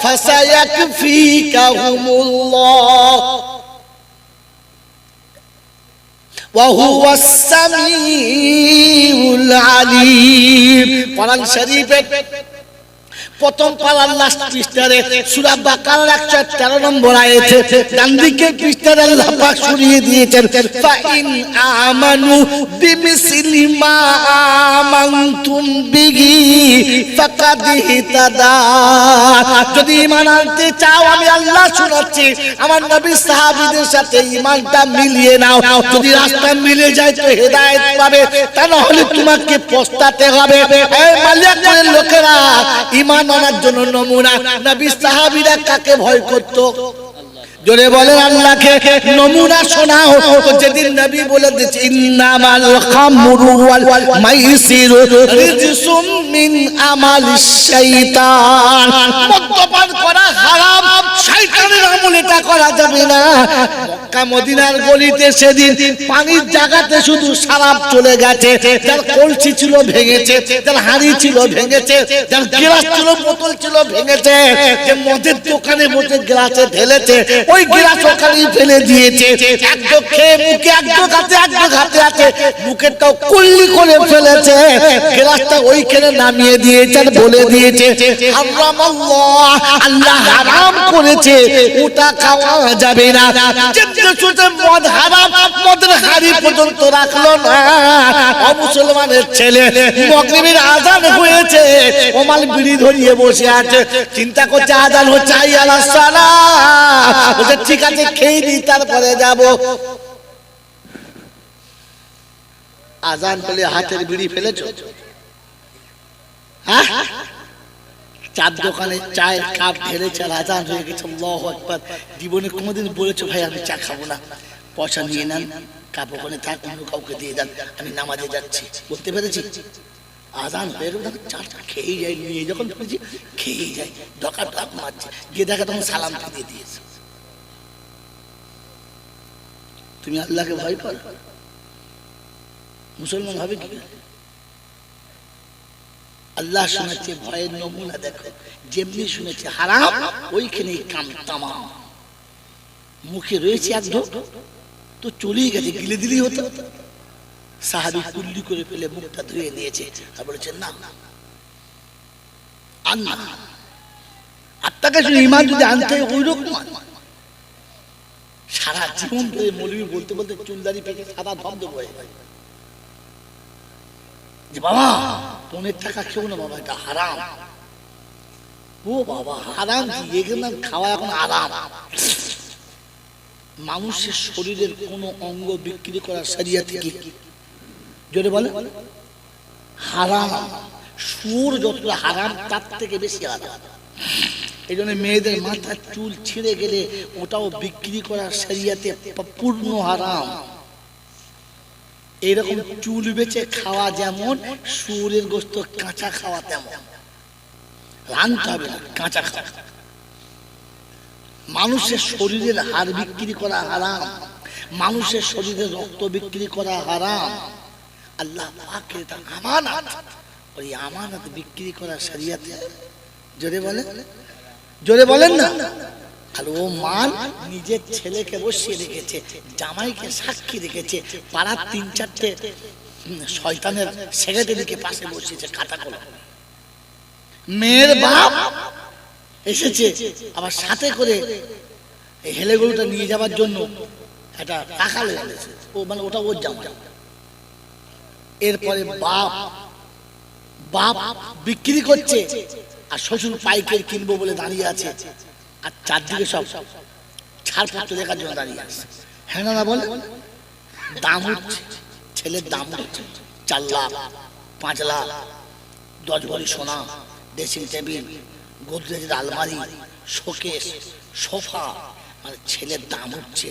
ফাসায়াকফিকাহুমুল্লাহ ওয়াহুয়াস সামিউল আলিম। কোরআন শরীফে প্রথম পারার লাস্ট পৃষ্ঠারে সূরা বাকারার 113 নম্বর আয়াতে ডান দিকের পৃষ্ঠারে আল্লাহ পাক শুনিয়ে দিয়েছেন ফা ইন আমানু বিমিসলি মা আমানতুম বিহি ফাকাদ ইহতাদা। যদি ঈমান আনতে চাও আমি আল্লাহ শোনাচ্ছি আমার নবী সাহাবীদের সাথে ঈমানটা মিলিয়ে নাও। যদি রাস্তা মিলে যায় তো হেদায়েত পাবে, তা না হলে তোমাকে পস্তাতে হবে। এই মালিকের লোকেরা ঈমান আনার জন্য নমুনা। নবী সাহাবীরা কাকে ভয় করত? জোরে বলেন আল্লাহকে। নমুনা শোনাও। যেদিন নবী বলে দিয়েছে ইন্নামাল খামরু ওয়াল মাইসিরু রিজসুম মিন আমালিশ শাইতান, মদ্যপান করা হারাম, শয়তানের আমল, এটা করা যাবে না। মক্কা মদিনার গলিতে সেদিন পানির জায়গাতে শুধু শরাব চলে গেছে। যার কলসি ছিল ভেঙেছে, যার হাঁড়ি ছিল ভেঙেছে, যার গ্লাস ছিল বোতল ছিল ভেঙেছে, যে মদের দোকানে বসে গ্লাসে ঢেলেছে ওই গ্লাস ওখানেই ফেলে দিয়েছে। একদো খেয়ে মুখে একদো হাতে আছে, মুখেরটাও কুল্লি করে ফেলেছে, গ্লাসটা ওইখানে নামিয়ে দিয়েছে আর বলে দিয়েছে হারামাল্লাহ, আল্লাহ হারাম করেছে, ওটা খাওয়া যাবে না। মদ হারাম, মদের হাড়ি পর্যন্ত রাখলো না। মুসলমানের ছেলে মাগরিবের আযান হয়েছে, ওমাল বিড়ি ধরিয়ে বসে আছে, চিন্তা করছে আযান হচ্ছে হাইয়া আলাস সালাহ, বলছে ঠিক আছে খেয়ে নি তারপরে যাব। আযান বলে হাতের বিড়ি ফেলেছো? হ্যাঁ, চার দোকানে চায়ের কাপ ঢেলেছে আর আযান হয়ে গেছে। আল্লাহু আকবার। জীবনে কোনোদিন বলেছো ভাই আমি চা খাবো না, পয়সা নিয়ে নেন, কাপ ওখানে থাক, অন্য কাউকে দিয়ে দেন, আমি নামাজে যাচ্ছি, বলতে পেরেছি? আযান হয়ে গেল, চাটা খেয়েই যাই, নিয়ে যখন বলেছি খেয়েই যাই, ঢকা ঢক মারছে, গিয়ে দেখা তখন সালাম দিয়ে দিয়েছে। তুমি আল্লাহকে ভয় করো? মুসলমান হবে কি? আল্লাহ শুনেছে ভয়ের নমুনা দেখো, যেমনি শুনেছে হারাম ওইখানে কাম তামাম। মুখে রয়েছে এক ঢোক তো চলেই গেছে, গিলে দিলেই হতো। সাহাবী কুল্লি করে ফেলে মুখটা ধুয়ে নিয়েছে আর বলেছে না আন্না আপনাকে শুনে ঈমান যদি আনতে হয় ওই রকম সারা জীবন ধরে মৌলবি বলতে বলতে চুলদারি পেকে সাদা ধবধব হয়ে যায় যে বাবা পনের টাকা খেও না বাবা, এটা হারাম। ও বাবা হারাম কি? এখানে খাওয়া এখন আরাম। মানুষের শরীরের কোন অঙ্গ বিক্রি করার শরিয়াতে কি? জোরে বলে হারাম। সুর যতটা হারাম তার থেকে বেশি হারাম। এই জন্য মেয়েদের মাথার চুল ছিঁড়ে গেলে ওটাও বিক্রি করার শরিয়াতে পূর্ণ হারাম। এরকম চুল বেচে খাওয়া যেমন, শুয়োরের গোশত কাঁচা খাওয়া তেমন। রানতে হবে না, কাঁচা খাওয়া। মানুষের শরীরের হাড় বিক্রি করা হারাম, মানুষের শরীরের রক্ত বিক্রি করা হারাম। আল্লাহ পাকের এটা আমানত, ওই আমানত বিক্রি করা শরিয়াতে। জোরে বলেন, জোরে বলেন না। আর ও মান নিজের ছেলেকে বসিয়ে রেখেছে, জামাইকে সাক্ষী রেখেছে, পাড়ার ৩-৪টে শয়তানের সেক্রেটারিকে পাশে বসিয়েছে খাতা কলম। মেয়ের বাপ এসেছে আবার সাথে করে এই হেলে গরুটা নিয়ে যাবার জন্য একটা টাকা লেগেছে, ও মানে ওটা ওর জামা। এরপরে বাপ বাপ বিক্রি করছে আর শ্বশুর পাইকারি কিনবো বলে দাঁড়িয়ে আছে, আর চারদিকে সব ছাড়পত্র দেখার জন্য দাঁড়িয়ে আছে। হ্যাঁ না বলে দাম হচ্ছে, ছেলের দাম হচ্ছে 4 লাখ 5 লাখ, 10 ভরি সোনা, ড্রেসিং টেবিল, গোদরেজের আলমারি, শোকেস, সোফা, মানে ছেলের দাম হচ্ছে।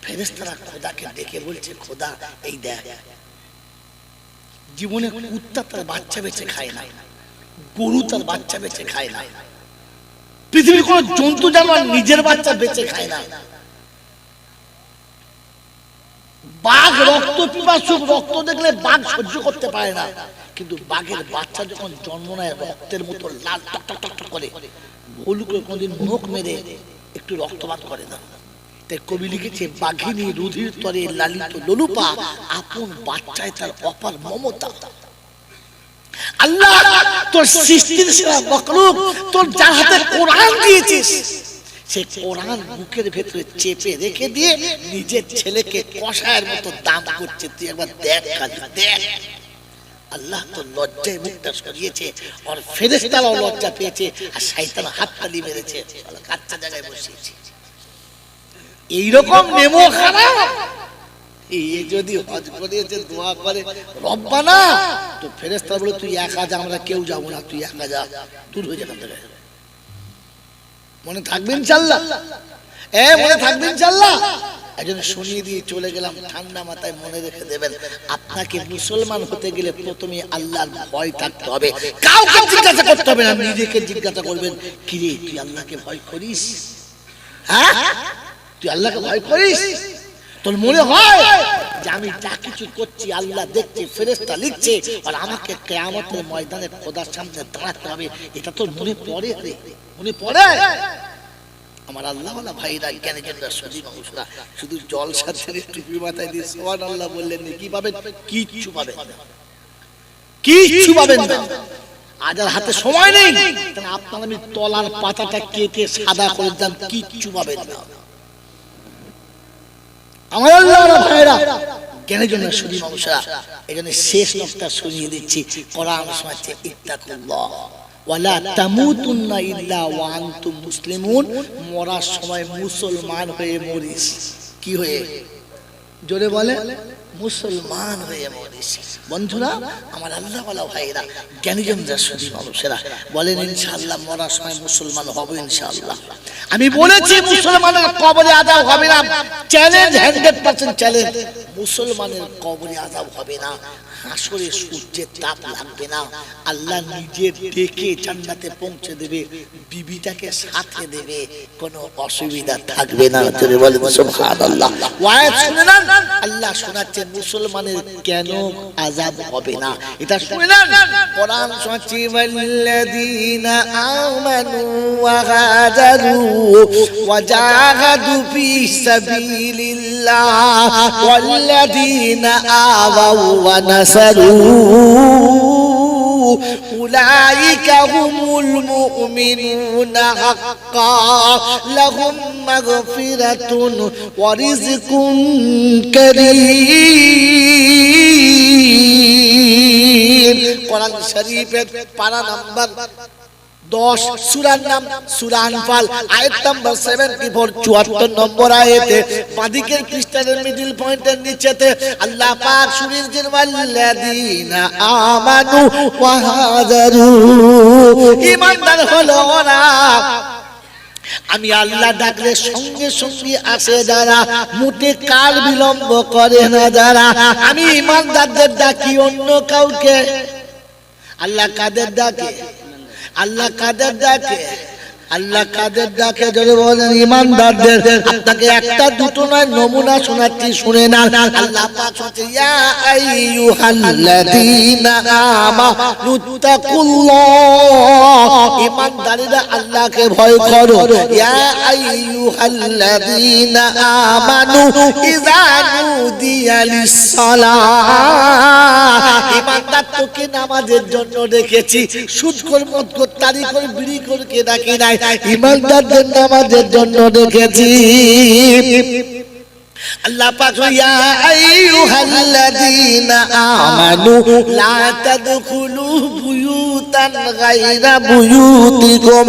ফেরেশতারা খোদাকে দেখে বলছে খোদা এই দেখ, জীবনে কুত্তা তার বাচ্চা বেঁচে খায় না, গরু তার বাচ্চা বেঁচে খায় না, পৃথিবীর কোন জন্তু জানোয়ার নিজের বাচ্চা বেঁচে খায় না। বাঘ রক্ত পিপাসু, রক্ত দেখলে বাঘ সহ্য করতে পারে না, কিন্তু বাঘের বাচ্চা যখন জন্ম নেয় রক্তের মতো লাল টক করে, ভুল করে কোনদিন মুখ মেরে একটু রক্তপাত করে না। তাই কবি লিখেছে বাঘিনী রুধির তরে লালিত লোলুপা, আপন বাচ্চায় তার অপার মমতা। আল্লাহ তোর সৃষ্টির সেরা মখলুক, তোর যার হাতে কোরআন দিয়েছিস, সেই কোরআন বুকের ভেতরে চেপে রেখে দিয়ে নিজের ছেলেকে কষায়ের মতো দাম করছে। তুই একবার দেখ, খালি দেখ। আল্লাহ তো লজ্জায় মুখটা সরিয়েছে, আর ফেরেশতারাও লজ্জা পেয়েছে, আর শয়তান হাততালি মেরেছে, কাচ্চা জায়গায় বসিয়েছে। এইরকম নেমো খারাপ এই যদি হজ করেছে দোয়া করে রব্বানা, তো ফেরেশতারা বলে তুই একা যা, আমরা কেউ যাবো না, তুই একা যা, দূর হয়ে যাবে। মনে থাকবে ইনশাআল্লাহ, মনে থাকবে ইনশাআল্লাহ। একজন শুনিয়ে দিয়ে চলে গেলাম, ঠান্ডা মাথায় মনে রেখে দেবেন, আপনাকে মুসলমান হতে গেলে প্রথমে আল্লাহর ভয় থাকতে হবে। কাউকে জিজ্ঞাসা করতে হবে না, নিজেকে জিজ্ঞাসা করবেন, কি রে তুই আল্লাহকে ভয় করিস? হ্যাঁ, তুই আল্লাহকে ভয় করিস? তোর মনে হয় যে আমি যা কিছু করছি আল্লাহ দেখছে, ফেরেশতা লিখছে, আর আমাকে কিয়ামতের ময়দানে খোদার সামনে দাঁড়াতে হবে, এটা তোর মনে পড়ে? রে মনে পড়ে? আমার আল্লাহওয়ালা ভাইরা, জ্ঞানীজনরা, সুধী মানুষরা, শুধু জলসা ছেড়ে টুপি মাথায় দিয়ে সুবহানাল্লাহ বললেন কি পাবেন? কিচ্ছু পাবেন না, কিচ্ছু পাবেন না। আজ আর হাতে সময় নেই, আপনার আমি তলার পাতাটা কেটে সাদা করে দেন, কিচ্ছু পাবেন না। আমার আল্লাহওয়ালা ভাইরা, জ্ঞানীজনরা, সুধী মানুষরা, এখানে শেষ নকশা শুনিয়ে দিচ্ছি। কোরআন শোনাচ্ছে ইত্তাকুল্লাহ ওয়ালা তামুতুন্না ইল্লা ওয়া আনতুম মুসলিমুন। মরার সময় মুসলমান হয়ে মরিস। কি হয়ে? জোরে বলে, মুসলমান হয়ে মরিস। বন্ধুরা, আমার আল্লাহওয়ালা ভাইরা, জ্ঞানীজনরা, সুধী মানুষেরা বলেন ইনশাআল্লাহ মরার সময় মুসলমান হব ইনশাআল্লাহ। আমি বলেছি মুসলমানের কবরে আযাব হবে না, চ্যালেঞ্জ, 100% চ্যালেঞ্জ। মুসলমানের কবরে আযাব হবে না, হাসরে সূর্যের তাপ লাগবে না, আল্লাহ নিজে ডেকে জান্নাতে পৌঁছে দেবে, বিবিটাকে সাথে দেবে, কোনো অসুবিধা থাকবে না। জোরে বলেন সুবহানাল্লাহ। ওয়াজ শুনে নেন, আল্লাহ শোনাচ্ছেন মুসলমানের কেন আযাব হবে না, এটা শুনে নেন। কোরআন শোনাচ্ছে ওয়াল্লাযীনা আমানু ওয়া হাজারু ওয়া জাহাদু ফি সাবিলিল্লাহ ওয়াল্লাযীনা আওয়াউ ওয়া أولئك هم المؤمنون حقا لهم مغفرة ورزق كريم। কোরআন শরীফের পারা নাম্বার 10, সূরার নাম সূরা আনফাল, আয়াত নাম্বার 74, 74 নম্বর আয়াতে বাদিকের পৃষ্ঠার মিডল পয়েন্টের নিচেতে আল্লাহ পাক শুনিয়ে দিলেন ওয়াল্লাযীনা আমানু ওয়া হাজারু। ঈমানদার হলো ওরা, আমি আল্লাহ ডাকলে সঙ্গে সঙ্গে আসে যারা, মুটে কাল বিলম্ব করে না যারা। আমি ঈমানদারদের ডাকি, অন্য কাউকে। আল্লাহ কাদের ডাকে? আল্লাহ কাদের ডাকে? আল্লাহ কাদের ডাকে? যদি বলেন ঈমানদারদের। আপনাকে একটা দুটো নয় নমুনা শোনাচ্ছি, শুনে না। আল্লাহ পাক বলছে ইয়া আইয়ুহাল্লাযীনা আমানুত্তাকুল্লাহ, ঈমানদাররা আল্লাহকে ভয় করো। ইয়া আইয়ুহাল্লাযীনা আমানু ইযা নুদিয়া লিস-সালাহ, ঈমানদার তোকে নামাজের জন্য ডেকেছি, সুদখোর, মদখোর, তারিখোর, বিড়িখোর কে ডাকি নাই, ঈমানদারদের নামাজের জন্য ডেকেছি। আল্লাহ পাক ইয়া আইয়ুহাল্লাযীনা আমানু লা তাদখুলু বুয়ুতান গায়রা বুয়ুতিকুম।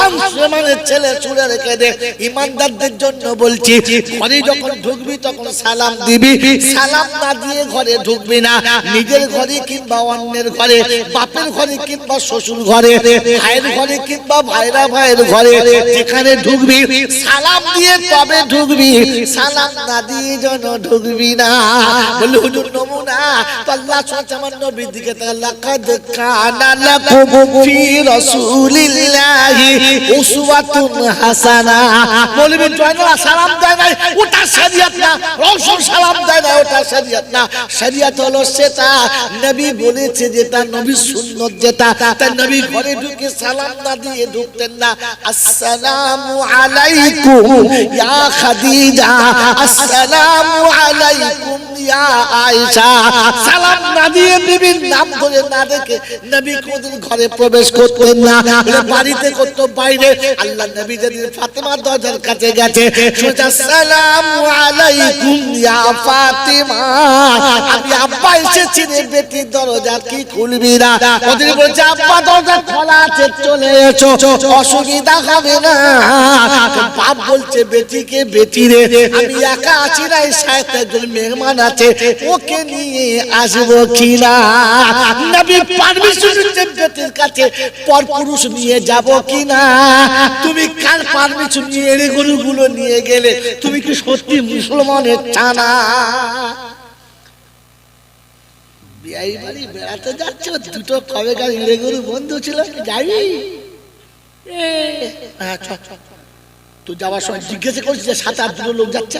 আমসমানের ছেলে ছুড়ে রেখে দে, ঈমানদারদের জন্য বলছি, ঘরে যখন ঢুকবি তখন সালাম দিবি, সালাম না দিয়ে ঘরে ঢুকবি না। নিজের ঘরে কিংবা অন্যের ঘরে, বাপের ঘরে কিংবা শ্বশুর ঘরে, ভাইয়ের ঘরে কিংবা ভাইরা ভাইয়ের ঘরে, যেখানে ঢুকবি সালাম দিয়ে তবে ঢুকবি, সালাম না দিয়ে যেন ঢুকবি না। বলে হুজুর নমুনা তো আল্লাহ সাল্লাল্লাহু আলাইহি নবীর দিকে লাকাদ কানা লাকুম ফি রাসূলিল্লাহি উসওয়াতুন হাসানা। বলবেন জয়নাল সালাম দেয় না, ওটা শরীয়ত না। রাসূল সালাম দেয় না, ওটা শরীয়ত না। শরীয়ত হলো সেটা নবী বলেছে, যেটা নবীর সুন্নাত, যেটা তার নবী ঘরে ঢুকে সালাম না দিয়ে ঢুকতেন না। আসসালামু আলাইকুম ইয়া খাদিজা, আসসালামু আলাইকুম ইয়া আয়েশা। সালাম না দিয়ে বিবির নাম ধরে না দেখে নবী কোনদিন ঘরে প্রবেশ করতেন না, বাড়িতে করতো বাইরে। আল্লাহ নবী যেদিন ফাতেমার দরজার কাছে গেছে, সোজা আসসালামু আলাইকুম ইয়া ফাতেমা, আমি আব্বা এসেছি রে বেটি, দরজা কি খুলবি না? ওদের বলছে আব্বা দরজা খোলা আছে, চলে এসো, অসুবিধা হবে না। বাপ বলছে বেটিকে, বেটি রে আমি একা আছি না, এই সাথে একজন মেহমান আছে, ওকে নিয়ে আসবো কিনা? নবী পারমিশন দিতে বেটির কাছে, পরপুরুষ নিয়ে যাব কিনা? তুমি কার পারমিশন নিয়ে এই গরুগুলো নিয়ে গেলে? তুমি কি সত্যি মুসলমানের ছানা? বিয়াই বাড়ি বেড়াতে যাচ্ছ, দুটো কবেকার ইঁড়ে গরু বন্ধু ছিল, যাবি? তুই যাওয়ার সময় জিজ্ঞাসা করছিস যে 7-8 লোক যাচ্ছে,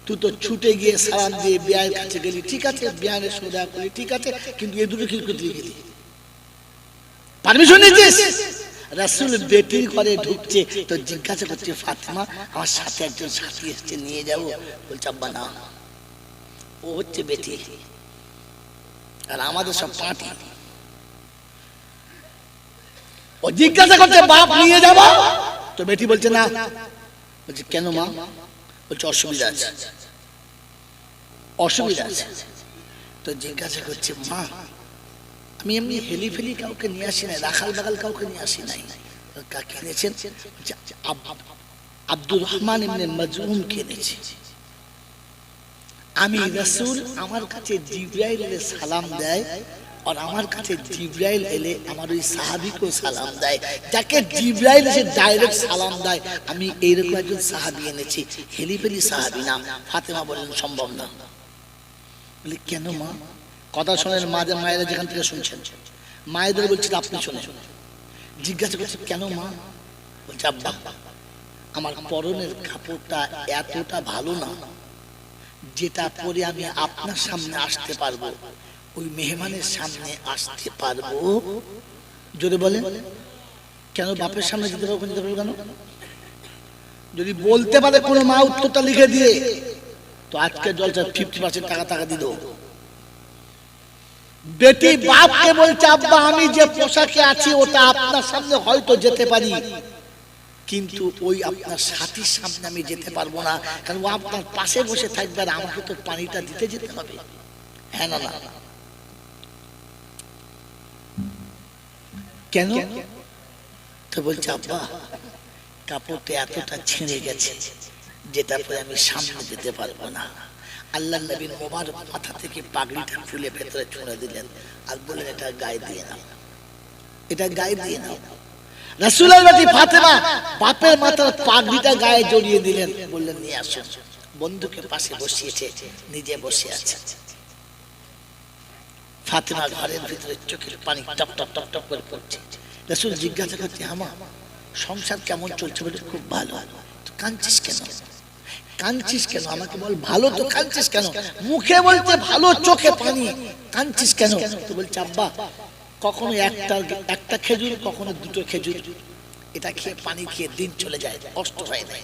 তুই তো ছুটে গিয়ে সালাম দিয়ে বিয়ায়ের কাছে গেলি, ঠিক আছে, বিয়ানের সোজা করলি, ঠিক আছে, কিন্তু এই দুটো কি করতে গেলি? পারমিশন নিয়েছিস? রাসূল বেটির ঘরে ঢুকছে তো জিজ্ঞাসা করছে, ফাতেমা আমার সাথে একজন সাথী এসেছে, নিয়ে যাবো? বলছে আব্বা না, ও হচ্ছে বেটি আর আমাদের সব পার্টি। ও জিজ্ঞাসা করছে বাপ নিয়ে যাবো? তো বেটি বলছে না। বলছে কেন মা? বলছে অসুবিধা আছে, অসুবিধা আছে। তো জিজ্ঞাসা করছে মা আমি এমনি হেলি ফেলি কাউকে নিয়ে আসি নাই, রাখাল বাগাল কাউকে নিয়ে আসি নাই, কাকে এনেছেন? আব্দুর রহমান ইবনে মাজউম কে এনেছে। আমি রাসূল, আমার কাছে জিবরাইল এলে সালাম দেয়, আর আমার কাছে জিবরাইল এলে আমার ওই সাহাবীকে সালাম দেয়, যাকে জিবরাইল এসে ডাইরেক্ট সালাম দেয়, আমি এইরকম একজন সাহাবী এনেছি, হেলিফেলি সাহাবী না। ফাতেমা বললেন সম্ভব না। বলি কেন মা? কথা শোনেন মায়েরা যেখান থেকে শুনছেন, মায়েদের বলছিল আপনি শোনেন। জিজ্ঞাসা করছে কেন মা? বলছে আব্বা আমার পরনের কাপড়টা এতটা ভালো না যেটা পরে আমি আপনার সামনে আসতে পারবো, ওই মেহমানের সামনে আসতে পারবো। জোরে বলেন কেন বাপের সামনে যেতে পারবো? যেতে পারবো কেন? যদি বলতে পারে কোনো মা উত্তরটা লিখে দিয়ে, তো আজকে জলসা 50% টাকা দিল। বেটি বাপকে বলছে আব্বা আমি যে পোশাকে আছি ওটা আপনার সামনে হয়তো যেতে পারি, কিন্তু ওই আপনার সাথীর সামনে আমি যেতে পারবো না, কারণ ও আপনার পাশে বসে থাকবে আর আমাকে তো পানিটা দিতে যেতে হবে। হ্যাঁ না না কেন? তো বলছে আব্বা কাপড়টা এতটা ছিঁড়ে গেছে যেটা পরে আমি সামনে যেতে পারবো না। আল্লাহ নবীর মোবারক মাথা থেকে পাগড়িটা খুলে ভেতরে ছুঁড়ে দিলেন আর বললেন এটা গায়ে দিয়ে নাও, এটা গায়ে দিয়ে নাও। রাসূলের বেটি ফাতেমা বাপের মাথার পাগড়িটা গায়ে জড়িয়ে দিলেন, বললেন নিয়ে আসুন। বন্ধুকে পাশে বসিয়েছে, নিজে বসে আছে। ফাতেমা ঘরের ভিতরে চোখের পানি টপ টপ টপ টপ করে পড়ছে। রাসূল জিজ্ঞাসা করছে আমা সংসার কেমন চলছে? বলে খুব ভালো। তো কাঁদছিস কেন? কাঁদছিস কেন? আমাকে বল ভালো, তো কাঁদছিস কেন? মুখে বলছে ভালো, চোখে পানি, কাঁদছিস কেন? তো বলছে আব্বা কখনো একটা খেজুর, কখনো 2টো খেজুর, এটা খেয়ে পানি খেয়ে দিন চলে যায়, কষ্ট হয় না।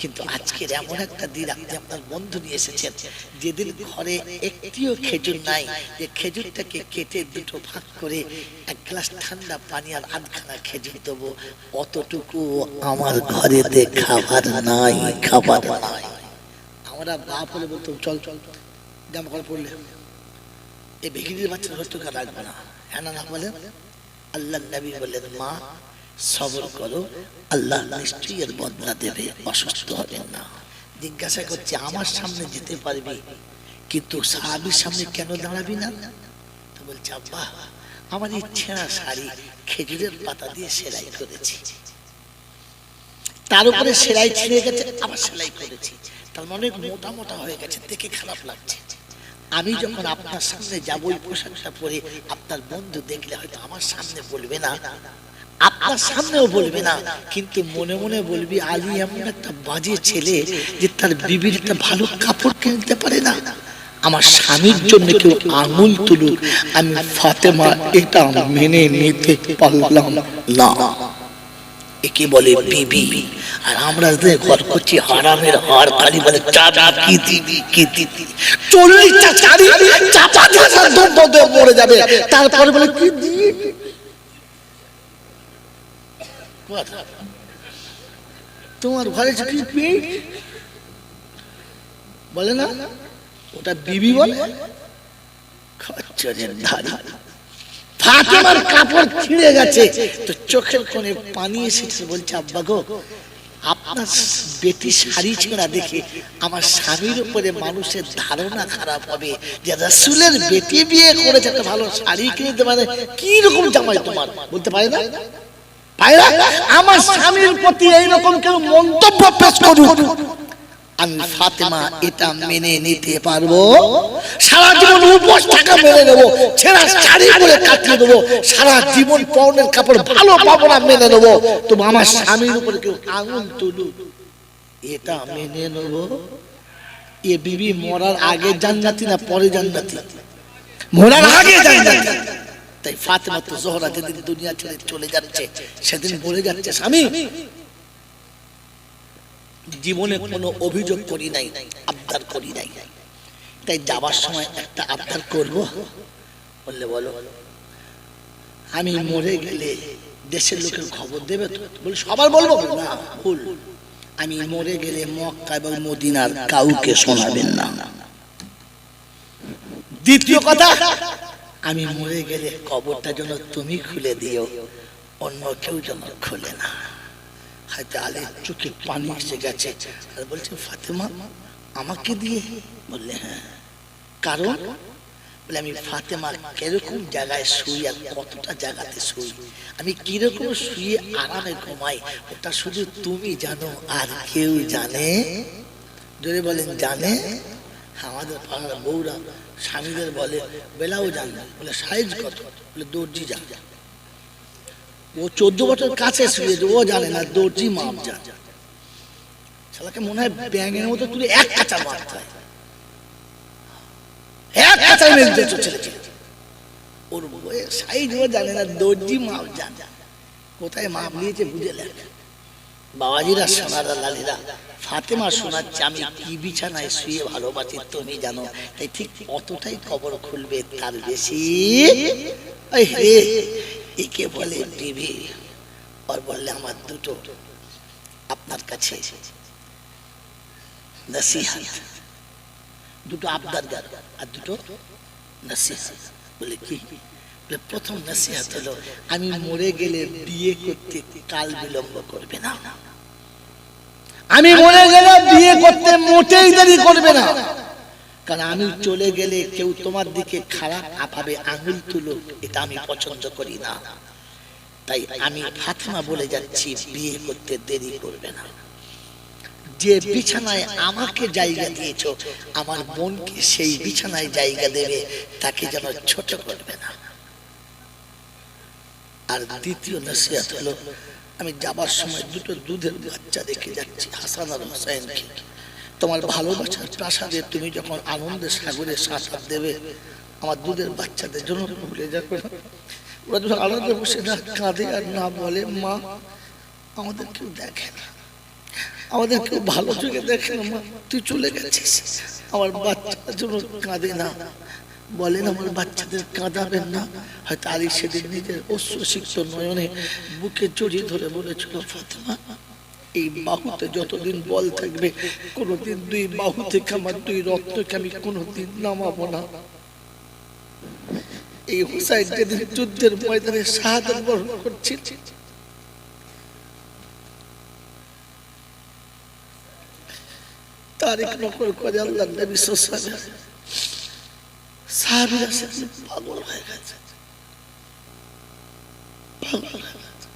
কিন্তু আজকের এমন একটা দিন আপনি আপনার বন্ধু নিয়ে এসেছেন যেদিন ঘরে একটিও খেজুর নাই, যে খেজুরটাকে কেটে 2টো ভাগ করে 1 গ্লাস ঠান্ডা পানি আর 8খানা খেজুর দেবো, অতটুকু আমার ঘরেতে খাবার নাই, খাবার নাই। আমরা বাপ হলে বলতো চল চল জামা কাপড় পরলে এই ভিখিরির বাচ্চা হয়তো রাখবো না। হ্যাঁ না বলেন? আল্লাহ নবী বললেন মা সবর করো, আল্লাহ নিশ্চয়ই এর বদলা দেবে, অসুস্থ হবেন না। জিজ্ঞাসা করছে আমার সামনে যেতে পারবি কিন্তু সাহাবীর সামনে কেন দাঁড়াবি না? তো বলছে আব্বা আমার এই ছেঁড়া শাড়ি খেজুরের পাতা দিয়ে সেলাই করেছি, তার উপরে সেলাই ছিঁড়ে গেছে, আবার সেলাই করেছি, তার মানে মোটা মোটা হয়ে গেছে, দেখে খারাপ লাগছে। আমি যখন আপনার সামনে যাব ওই পোশাকটা পরে আপনার বন্ধু দেখলে হয়তো আমার সামনে বলবে না, আপনার সামনেও বলবে না, কিন্তু মনে মনে বলবি আলী এমন একটা বাজে ছেলে যে তার বিবির একটা ভালো কাপড় কিনতে পারে না, আমার স্বামীর জন্য কেউ আঙুল তুলুক, আমি ফাতেমা এটা মেনে নিতে পারলাম না। একে বলে বিবি। আর আমরা যে ঘর করছি হারামের হার, খালি বলে চাচা কি দিদি কি দিদি, 40টা চারি চাপা চাচা দম মরে যাবে, তারপরে বলে কি দিদি। তোমার ঘরে কি পেট বলে না, ওটা বিবি বলে। খচ্চরের ধারি ফাতেমার কাপড় ছিঁড়ে গেছে, তো চোখের কোণে পানি এসেছে, বলছে আব্বা গো, আপনার বেটি শাড়ি ছেঁড়া দেখে আমার স্বামীর উপরে মানুষের ধারণা খারাপ হবে যে রাসূলের বেটি বিয়ে করেছে, একটা ভালো শাড়ি কিনে দিতে পারে, কি রকম জামাই তোমার, বলতে পারে না? আমার স্বামীর প্রতি এইরকম কেউ মন্তব্য পেশ করুক, আমি ফাতেমা এটা মেনে নিতে পারবো? সারা জীবন উপোস থাকা মেনে নেবো, ছেঁড়া শাড়ি পরে কাটিয়ে দেবো, সারা জীবন পরনের কাপড় ভালো পাবো না, মেনে নেবো। তো আমার স্বামীর উপরে কেউ আঙুল তুলুক, এটা মেনে নেবো? এ বিবি মরার আগে জান্নাতি না পরে জান্নাতি? মরার আগে জান্নাতি। তাই ফাতেমা তো জোহরা যেদিন দুনিয়া ছেড়ে চলে যাচ্ছে, সেদিন বলে যাচ্ছে, স্বামী জীবনে কোনো অভিযোগ করি নাই, আবদার করি নাই, তাই যাবার সময় একটা আবদার করব। বললে বলো। আমি মরে গেলে দেশের লোকের খবর দেবে তো? বলে সবার বলবো না, ভুল, আমি মরে গেলে মক্কা এবং মদিনার কাউকে শোনাবেন না। দ্বিতীয় কথা, আমি মরে গেলে কবরটা যেন তুমি খুলে দিও, অন্য কেউ যেন খুলে না। হয়তো আলীর চোখে পানি এসে গেছে, আর বলছে ফাতেমা আমাকে দিয়ে? বললে হ্যাঁ। কারণ? বলে আমি ফাতেমা কিরকম জায়গায় শুই আর কতটা জায়গাতে শুই, আমি কিরকম শুয়ে আরামে ঘুমাই, ওটা শুধু তুমি জানো, আর কেউ জানে? জোরে বলেন জানে? আমাদের পাড়ার বউরা স্বামীদের বলে বেলাও জানে, বলে সাইজ কত? বলে দর্জি জানে। ও 14 বছর কাছে শুয়েছে, ও জানে না, দর্জি মাপ জানে। শালাকে মনে হয় ব্যাঙের মতো তুলে এক কাঁচা মারতে হয়, এক কাঁচা মেলতে ছেলে ছিল। ওর বউয়ের সাইজ ও জানে না, দর্জি মাপ জানে। কোথায় মাপ নিয়েছে বুঝে লেখ। বাবাজিরা, সোনারা, লালিরা, ফাতেমা শোনাচ্ছে আমি কি বিছানায় শুয়ে ভালোবাসি তুমি জানো, তাই ঠিক অতটাই কবর খুলবে, তার বেশি। একে বলে বিবি। আর বললে আমার দুটো আপনার কাছে নসিহত, দুটো আবদার আর দুটো নসিহত। বলে কি? বলে প্রথম নসিহত হলো আমি মরে গেলে বিয়ে করতে কাল বিলম্ব করবে না। আমি মরে গেলে বিয়ে করতে মোটেই দেরি করবে না, কারণ আমি চলে গেলে কেউ তোমার দিকে খারাপ ভাবে আঙুল তুলো, এটা আমি পছন্দ করি না। তাই আমি ফাতেমা বলে যাচ্ছি বিয়ে করতে দেরি করবে না। যে বিছানায় আমাকে জায়গা দিয়েছো, আমার বোনকে সেই বিছানায় জায়গা দেবে, তাকে যেন ছোট করবে না। আর দ্বিতীয় নসিহত হলো আমি যাবার সময় দুটো দুধের বাচ্চা রেখে যাচ্ছি, হাসান আর হুসাইনকে। তোমার ভালোবাসার প্রাসাদে তুমি যখন আনন্দের সাগরে সাঁতার দেবে, আমার দুধের বাচ্চাদের জন্য ভুলে যাবে না। ওরা যখন আনন্দে বসে না কাঁদে আর না বলে মা আমাদের কেউ দেখে না, আমাদের কেউ ভালো চোখে দেখে না, মা তুই চলে গেছিস, আমার বাচ্চাদের জন্য কাঁদে না, বলেন আমার বাচ্চাদের কাঁদাবেন না। হয়তো আলী সেদিন নিজের অশ্রুসিক্ত নয়নে বুকে জড়িয়ে ধরে বলেছিল ফাতেমা এই বাহুতে যতদিন বল থাকবে, কোনোদিন দুই বাহু থেকে আমার দুই রক্তকে আমি কোনোদিন নামাবো না। এই হুসাইন যেদিন যুদ্ধের ময়দানে শাহাদাত বরণ করছিল, তারিখ নকল করে আল্লাহর নবী সাল্লাল্লাহু আলাইহি ওয়াসাল্লাম সাহাবীরা সেদিন পাগল হয়ে গেছে, পাগল হয়ে গেছে।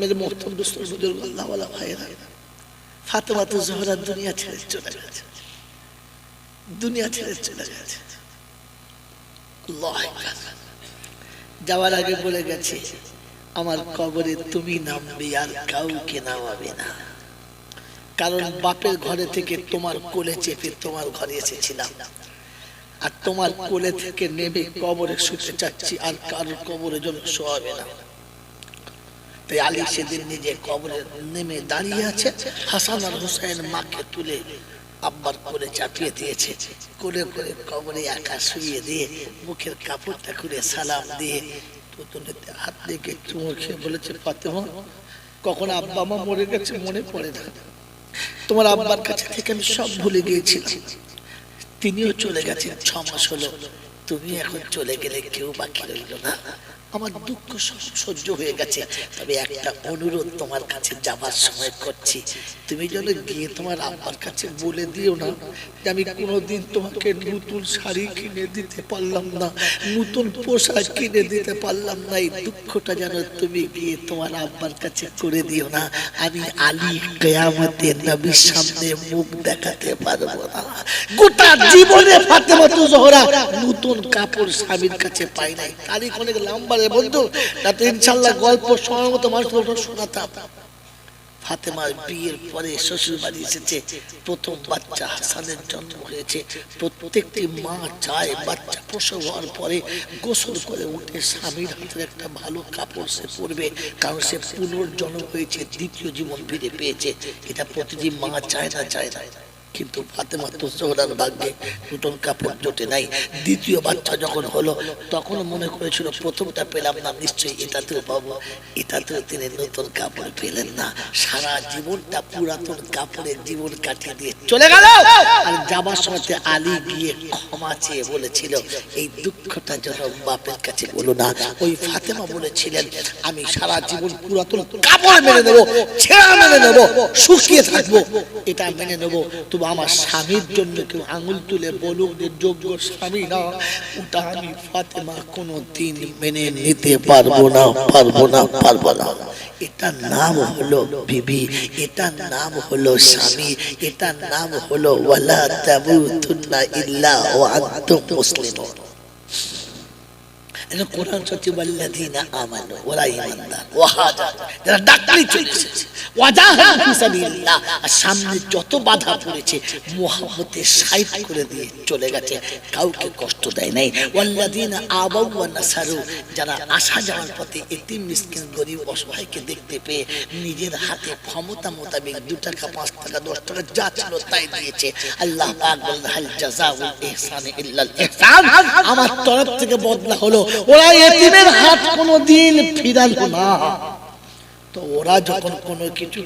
मेरे मोहतरम दोस्तों, बुजुर्ग, अल्लाह वाला भाईरा, फातिमा तो ज़ोहरा दुनिया ছেড়ে চলে গেছে, দুনিয়া ছেড়ে চলে গেছে। আল্লাহু আকবার। যাওয়ার আগে বলে গেছে আমার কবরে তুমি নামবে আর কাউকে নামাবে না, কারণ বাপের ঘরে থেকে তোমার কোলে চেপে তোমার ঘরে এসেছিলাম। আর তোমার কোলে থেকে নেমে কবরে শুতে চাচ্ছি, আর কারোর কবরে জন্য শোয়াবে না। তাই আলী সেদিন নিজে কবরে নেমে দাঁড়িয়ে আছে, হাসান আর হুসাইন মাকে তুলে আব্বার কোলে চাপিয়ে দিয়েছে, কোলে করে কবরে একা শুয়ে দিয়ে মুখের কাপড়টা খুলে সালাম দিয়ে পুতুলেতে হাত রেখে চুমো খেয়ে বলেছে, ফাতেমা কখন আব্বা মা মরে গেছে মনে পড়ে না, তোমার আব্বার কাছে থেকে আমি সব ভুলে গিয়েছিলাম, তিনিও চলে গেছেন 6 মাস হলো, তুমি এখন চলে গেলে কেউ বাকি রইল না, আমার দুঃখ সহ্য হয়ে গেছে, তবে একটা অনুরোধ তোমার কাছে যাবার সময় করছি, তুমি যেন গিয়ে তোমার আব্বার কাছে বলে দিও না যে আমি কোনোদিন তোমাকে নতুন শাড়ি কিনে দিতে পারলাম না, নতুন পোশাক কিনে দিতে পারলাম না, এই দুঃখটা যেন তুমি গিয়ে তোমার আব্বার কাছে করে দিও না, আমি আলী কিয়ামতে নবীর সামনে মুখ দেখাতে পারবো না। গোটা জীবনে ফাতেমা জোহরা নতুন কাপড় স্বামীর কাছে পাই নাই। তারিখ অনেক লম্বা রে বন্ধু, তাতে ইনশাআল্লাহ গল্প সময় মতো মানুষ শোনাতাম। ফাতেমার বিয়ের পরে শ্বশুর বাড়ি এসেছে, প্রথম বাচ্চা হাসানের জন্ম হয়েছে। প্রত্যেকটি মা চায় বাচ্চা প্রসব হওয়ার পরে গোসল করে উঠে স্বামীর হাতের একটা ভালো কাপড় সে পরবে, কারণ সে পুনর্জন্ম হয়েছে, দ্বিতীয় জীবন ফিরে পেয়েছে। এটা প্রতিটি মা চায় না, চায় না। কিন্তু ফাতেমা জোহরার ভাগ্যে নতুন কাপড় জোটে নাই। দ্বিতীয় বাচ্চা যখন হলো তখন মনে করেছিল প্রথমটা পেলাম না, নিশ্চয়ই এটাতেও পাবো, এটাতেও তিনি নতুন কাপড় পেলেন না। সারা জীবনটা পুরাতন কাপড়ের জীবন কাটিয়ে দিয়ে চলে গেল। আর যাবার সময় আলী গিয়ে ক্ষমা চেয়ে বলেছিল, এই দুঃখটা যেন বাপের কাছে বলো না। ওই ফাতেমা বলেছিলেন, আমি সারা জীবন পুরাতন কাপড় মেনে নেবো, ছেঁড়া মেনে নেবো, শুকিয়ে থাকবো, এটা মেনে নেবো, তবু আমার স্বামীর জন্য কেউ আঙুল তুলে বলুক যে যোগ্য স্বামী না, ওটা আমি ফাতেমা কোনো দিন মেনে নিতে পারবো না, পারবো না, পারবো না। এটার নাম হলো বিবি, এটার নাম হলো স্বামী, এটার নাম হলো ওয়ালা তামুতুন্না ইল্লা ওয়া আনতুম মুসলিমুন। কোরআন সত্যি ওয়াল্লাযীনা আমানু, ওরা ঈমানদার, ওয়াহাদা, যারা ডাকলি চলেছে, ওয়াজাহাদু ফি সাবিলিল্লাহ, আর সামনে যত বাধা পড়েছে মুহাব্বতে সাইড করে দিয়ে চলে গেছে, কাউকে কষ্ট দেয় নাই। ওয়াল্লাযীনা আবাউ ওয়া নাসারু, যারা আসা যাওয়ার পথে এতিম মিসকিন গরিব অসহায়কে দেখতে পেয়ে নিজের হাতে ক্ষমতা মোতাবেক 2 টাকা 5 টাকা 10 টাকা যা ছিল তাই দিয়েছে। আল্লাহ পাক বলেন, হাল জাযাউল ইহসানি ইল্লাল ইহসান, আমার তরফ থেকে বদলা হলো, ওরা এতিমের হাত কোনোদিন ফিরালো না। তো ওরা যখন কোনো কিছু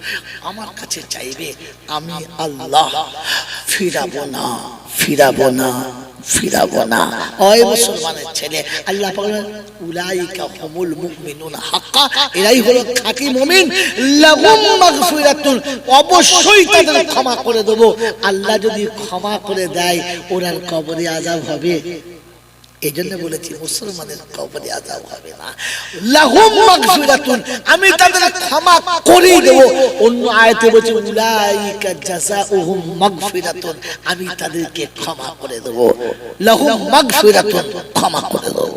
আমার কাছে চাইবে, আমি আল্লাহ ফিরাবো না, ফিরাবো না, ফিরাবো না। ওই মুসলমানের ছেলে আল্লাহ পাক বলেন, উলাইকা হুমুল মুমিনুনা হাক্কা, এরাই হলো খাঁটি মুমিন, লাহুম মাগফিরাতুন, অবশ্যই তাদের ক্ষমা করে দেব। আল্লাহ যদি ক্ষমা করে দেয়, ওনার কবরে আযাব হবে। এই জন্য বলেছি মুসলমানের কবরে আযাব হবে না, লাহুম মাগফিরাতুন, আমি তাদের ক্ষমা করে দেব। অন্য আয়াতে বলেছে উলাইকা জাযাউহুম মাগফিরাতুন, আমি তাদেরকে ক্ষমা করে দেব, লাহুম মাগফিরাতুন, ক্ষমা করে দেব।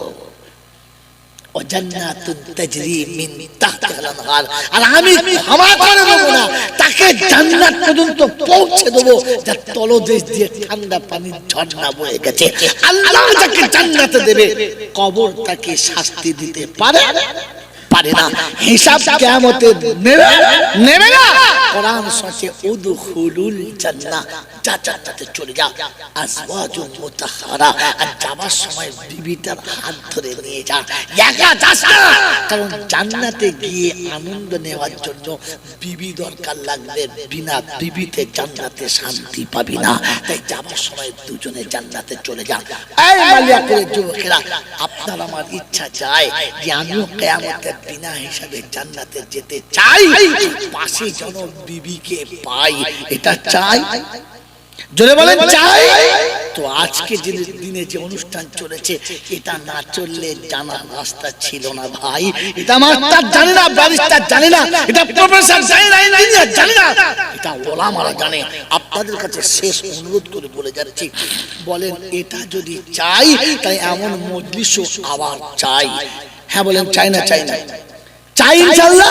ও জান্নাতুন তাজরি মিন তাহতিহাল আনহার, আর আমি ক্ষমা করে দেব না, তাকে জান্নাত পর্যন্ত পৌঁছে দেব, যার তলদেশ দিয়ে ঠান্ডা পানির ঝর্ণা বয়ে গেছে। আল্লাহ যাকে জান্নাতে দেবে, কবর তাকে শাস্তি দিতে পারে পারে না, হিসাব কিয়ামতে নেবে না। কোরআন সূরা উদখুলুল জান্নাহ, জান্নাতে চলে যাও, আজওয়াজুম মুতাহহারা, আর যাবার সময় বিবিটার হাত ধরে নিয়ে যা, একা যাস না, কারণ জান্নাতে গিয়ে আনন্দ নেওয়ার জন্য বিবি দরকার লাগবে, বিনা বিবিতে জান্নাতে শান্তি পাবি না। তাই যাবার সময় দুজনে জান্নাতে চলে যা। এই মালিয়া করে যুবকেরা, আপনার আমার ইচ্ছা চায় যে আমিও কিয়ামতে বিনা হিসাবে জান্নাতে যেতে চাই, পাশে যেন বিবিকে পাই, এটা চাই, জোরে বলেন চাই। তো আজকে যে দিনে যে অনুষ্ঠান চলেছে, এটা না চললে জানার রাস্তা ছিল না ভাই। এটা মাস্টার জানে না, ব্যারিস্টার জানে না, এটা প্রফেসর জানে না, ইঞ্জিনিয়ার জানে না, এটা ওলামারা জানে। আপনাদের কাছে শেষ অনুরোধ করে বলে যাচ্ছি, বলেন এটা যদি চাই, তাই এমন মজলিসও আবার চাই। হ্যাঁ বলেন চাই না, চাই না, চাই ইনশাআল্লাহ।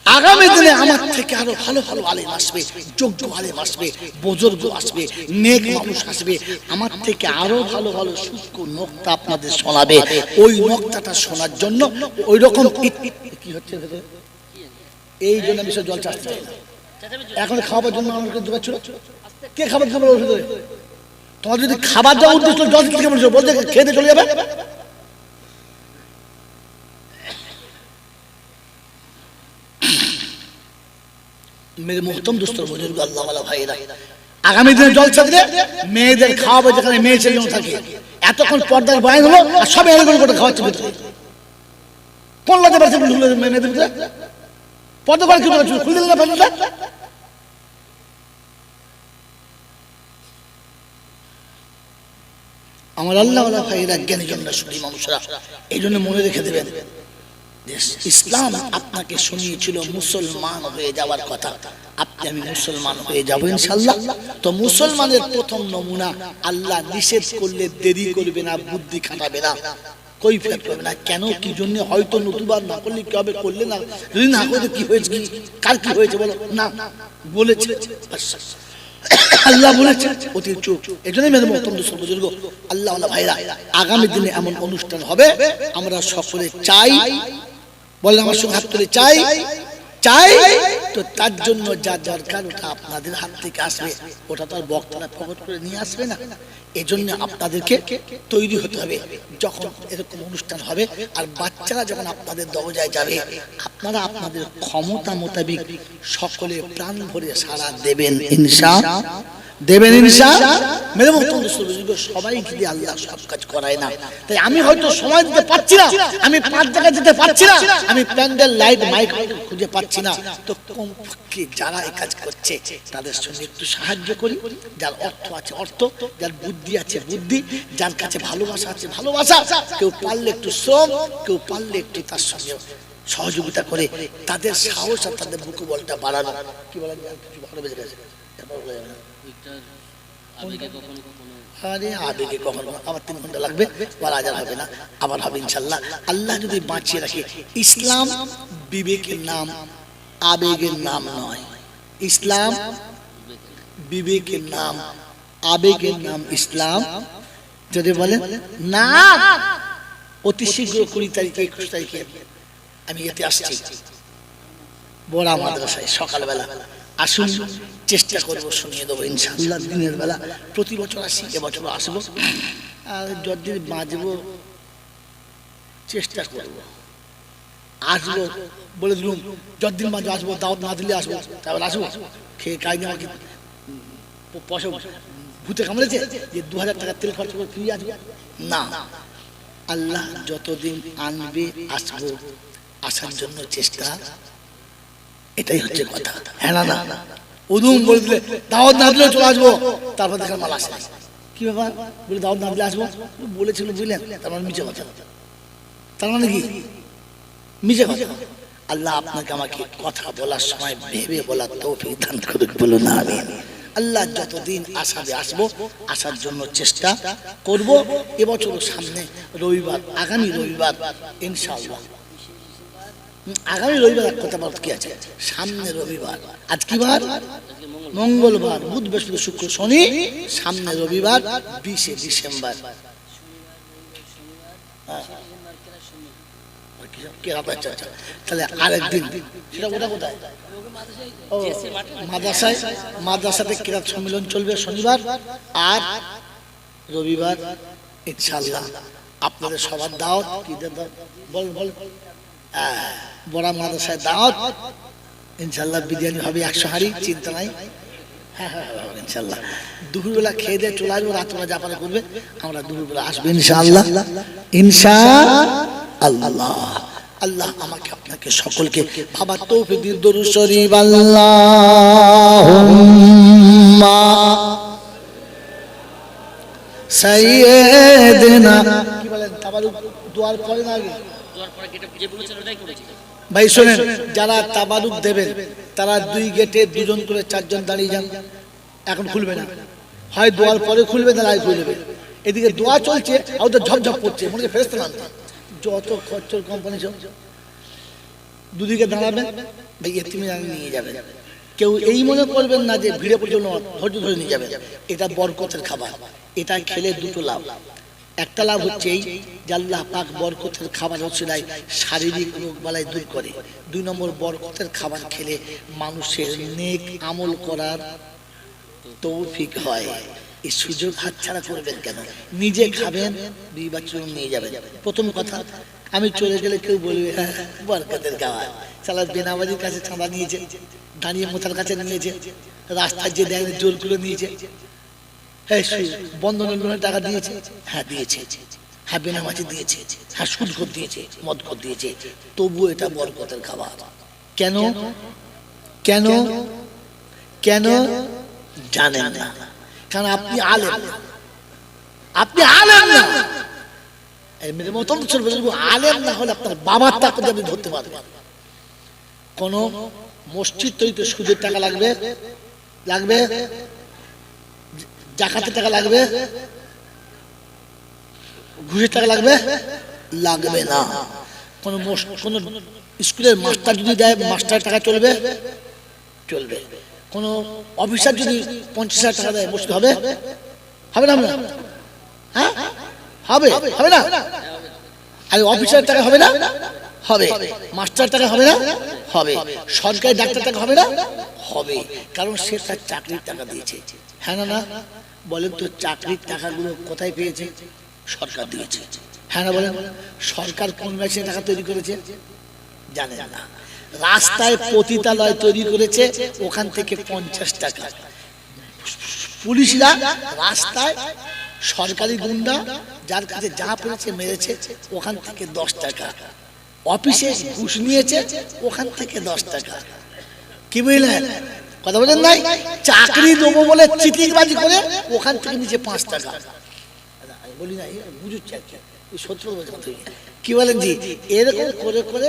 আগামী দিনে আমার থেকে আরো ভালো ভালো আলেম আসবে, যোগ্য আলেম আসবে, বুজুর্গ আসবে, নেক মানুষ আসবে, আমার থেকে আরো ভালো ভালো সূক্ষ্ম নকতা আপনাদের শোনাবে। ওই নকতাটা শোনার জন্য ওই রকম কি হচ্ছে এই জন্য বিষয় জল চাচ্ছে এখন খাবার জন্য আমাকে দোকান ছিল কে খাবার খাবার ওষুধ তোমার যদি খাবার দেওয়া উদ্দেশ্য জল থেকে বলছো বলছে খেতে চলে যাবে। মেরে মোহতম দুস্তর বুজুর্গ আল্লাহ ওয়ালা ভাইরা, আগামী দিনে জলসা দিলে মেয়েদের খাওয়াবে, যেখানে মেয়ে ছেলে থাকে এতক্ষণ পর্দার বয়ান হলো আর সব এরকম করে খাওয়াচ্ছে ভিতরে কোন লাগে পারছে মেয়েদের ভিতরে পর্দা করে খুলে দিলে না আমার আল্লাহ ওয়ালা ভাইরা জ্ঞানী জনরা শুনি মানুষরা, এই জন্য মনে রেখে দেবেন ইসলাম আপনাকে শুনিয়েছিল মুসলমান হয়ে যাওয়ার কথা। আপনি আমি মুসলমান হয়ে যাবো ইনশাআল্লাহ। তো মুসলমানের প্রথম নমুনা, আল্লাহ নিষেধ করলে দেরি করবে না, বুদ্ধি খাটাবে না, কৈফিয়ত করবে না, কেন কি জন্য, হয়তো নতুনবার না করলে কি হবে, করলে না যদি না করলে কি হয়েছে, কার কি হয়েছে বলো না, বলেছে আল্লাহ বলেছে অতি চুপ। এই জন্যই মেরে মোহতরম দোস্ত বুজুর্গ আল্লাহ ওয়ালা ভাইরা, আগামী দিনে এমন অনুষ্ঠান হবে আমরা সকলে চাই, বলে আমার সঙ্গে হাত তুলে চাই চাই। তো তার জন্য যা দরকার ওটা আপনাদের হাত থেকে আসবে, ওটা তো আর বক্তারা প্রকট করে নিয়ে আসবে না। এই জন্য আপনাদেরকে তৈরি হতে হবে। যখন এরকম অনুষ্ঠান হবে আর বাচ্চারা যখন আপনাদের দরজায় যাবে, আপনারা আপনাদের ক্ষমতা মোতাবেক সকলে প্রাণ ভরে সাড়া দেবেন ইনশাআল্লাহ, দেবেন ইনশাআল্লাহ। মেরে মতন সবাই যদি আল্লাহ সব কাজ করায় না, তাই আমি হয়তো সময় দিতে পারছি না, আমি 5 জায়গায় যেতে পারছি না, আমি প্যান্ডেল লাইট মাইক খুঁজে পাচ্ছি না, তো কমপক্ষে যারা এই কাজ করছে তাদের সঙ্গে একটু সাহায্য করি। যার অর্থ আছে অর্থ, যার বুদ্ধি আছে বুদ্ধি, যার কাছে ভালোবাসা আছে ভালোবাসা, কেউ পারলে একটু শ্রম, কেউ পারলে একটু তার সঙ্গে সহযোগিতা করে তাদের সাহস আর তাদের বুকু বলটা বাড়ানো। কি বলেন কিছু ভালো বেজে গেছে আরে আবেগে কখনো আবার 3 ঘন্টা লাগবে, আর আজার হবে না, আবার হবে ইনশাআল্লাহ। আল্লাহ যদি বাঁচিয়ে রাখে, ইসলাম বিবেকের নাম, আবেগের নাম নয়। ইসলাম বিবেকের নাম, আবেগের নাম ইসলাম। যদি বলেন না অতি শীঘ্র 20 তারিখে 21 তারিখে আমি এতে আসছি বড়া মাদ্রাসায় সকালবেলা, আসুন চেষ্টা করবো শুনিয়ে দেবো ইনশাআল্লাহ। দিনের বেলা প্রতি বছর আসি, এবছর আসবো, আর যতদিন বাঁচবো চেষ্টা করবো আসবো, বলে দিলুম যতদিন বাঁচবো আসবো, দাওয়াত না দিলে আসবো, তারপর আসবো খেয়ে কাজ নিয়ে আমাকে পয়সা ভূতে কামড়েছে যে 2000 টাকা তেল খরচ করে ফিরে আসবো না। আল্লাহ যতদিন আনবে আসবো, আসার জন্য চেষ্টা, এটাই হচ্ছে কথা। হ্যাঁ না না উদুম বলে দিলে দাওয়াত না দিলে চলে আসবো, তারপর দেখার মাল আসে কি ব্যাপার, বলে দাওয়াত না দিলে আসবো বলেছিল বুঝলেন, তার মানে মিছে কথা, তার মানে কি মিছে কথা। আল্লাহ আপনাকে আমাকে কথা বলার সময় ভেবে বলার তৌফিক দান করুক, বলুন আমিন। আল্লাহ যতদিন আসাবে আসবো, আসার জন্য চেষ্টা করব। এবছর সামনে রবিবার, আগামী রবিবার ইনশাআল্লাহ, আগামী রবিবার এক কথা বলতে কি আছে, সামনে রবিবার, আজ কি বার, মঙ্গলবার, বুধ বৃহস্পতি শুক্র শনি, সামনে রবিবার 20 ডিসেম্বর। তাহলে আরেকদিন সেটা ওটা কোথায়, মাদ্রাসায়, মাদ্রাসাতে কিরাত সম্মেলন চলবে শনিবার আর রবিবার ইনশাআল্লাহ। আপনাদের সবার দাওয়াত, কি বল বল, বড়া মাদ্রাসায় দাওয়াত ইনশাআল্লাহ। বিরিয়ানি হবে 100 হাঁড়ি, চিন্তা নাই। হ্যাঁ ইনশাআল্লাহ। দুপুরবেলা খেয়ে দিয়ে চলে আসবো, রাতবেলা জাপানে করবে, আমরা দুপুরবেলা আসবো ইনশাআল্লাহ ইনশাআল্লাহ। আল্লাহ আমাকে আপনাকে সকলকে বাবা তৌফিক দিন, দরুদ শরীফ আল্লাহুম্মা সাইয়্যিদিনা। কি বলেন তাবারুক দোয়ার পরে না আগে, দোয়ার পরে গেটে যে বলেছেন ওটাই করেছি ভাই। শুনেন, যারা তাবারুক দেবেন তারা 2 গেটে 2 জন করে 4 জন দাঁড়িয়ে যান। এখন খুলবে না, হয় দোয়ার পরে খুলবে না আগে খুলবে। এদিকে দোয়া চলছে আর ওদের ঝপঝপ করছে, মনে হয় ফেরেশতা নামছে, যত খরচর কোম্পানি সব দুদিকে দাঁড়াবেন, ভাই এতিমখানায় নিয়ে যাবেন। কেউ এই মনে করবেন না যে ভিড়ে পর্যন্ত ধৈর্য ধরে নিয়ে যাবেন। এটা বরকতের খাবার, এটা খেলে দুটো লাভ। একটা লাভ হচ্ছে এই যে আল্লাহ পাক বরকতের খাবার ওসিলায় শারীরিক রোগ বালাই দূর করে। 2 নম্বর, বরকতের খাবার খেলে মানুষের নেক আমল করার তৌফিক হয়। এই সুযোগ হাতছাড়া করবেন কেন? নিজে খাবেন, 2 বাচ্চা নিয়ে যাবেন। প্রথম কথা, আমি চলে গেলে কেউ বলবে হ্যাঁ বরকতের খাবার, সালা বেনামাজির কাছে চাঁদা নিয়েছে, দাঁড়িয়ে মোতার কাছে নিয়েছে, রাস্তায় যে দেয় জোর করে নিয়েছে, হ্যাঁ বন্ধনের লোনের টাকা দিয়েছে, হ্যাঁ দিয়েছে, হ্যাঁ বেনামাজি দিয়েছে, হ্যাঁ সুদখোর দিয়েছে, মদখোর দিয়েছে, তবুও এটা বরকতের খাবার। কেন? কেন? কেন জানেন না? কারণ আপনি আলেম না, আপনি আলেম না। মেরে মতন আলেম না হলে আপনার বাবার টাকা আপনি ধরতে পারবেন। কোন মসজিদ তৈরিতে সুদের টাকা লাগবে, লাগবে জাকাতের টাকা লাগবে, ঘুষের টাকা লাগবে, লাগবে না। কোন স্কুলের মাস্টার যদি দেয়, মাস্টারের টাকা চলবে, চলবে। কোন অফিসার যদি 50,000 টাকা দেয়, মসজিদ হবে, হবে না? হ্যাঁ হবে, হবে না? আর অফিসারের টাকা হবে না? হবে। মাস্টার টাকা হবে না? হবে। সরকারি ডাক্তার টাকা হবে না? হবে। কারণ সে তার চাকরির টাকা দিয়েছে। হ্যাঁ না? না বলেন তো, চাকরির টাকাগুলো কোথায় পেয়েছে? সরকার দিয়েছে। হ্যাঁ না বলেন? সরকার কোন মেশিনে টাকা তৈরি করেছে? জানেন না। রাস্তায় পতিতালয় তৈরি করেছে, ওখান থেকে 50 টাকা। পুলিশরা রাস্তায় সরকারি গুন্ডা যার কাছে যা পড়েছে মেরেছে, ওখান থেকে 10 টাকা। অফিসে ঘুষ নিয়েছে, ওখান থেকে 10 টাকা। কি বুঝলেন? কথা বলেন নাই? চাকরি দেবো বলে চিটিংবাজি করে ওখান থেকে নিচে 5 টাকা। বলি না বুঝুচ্ছে সত্য কি বলেন জি? এরকম করে করে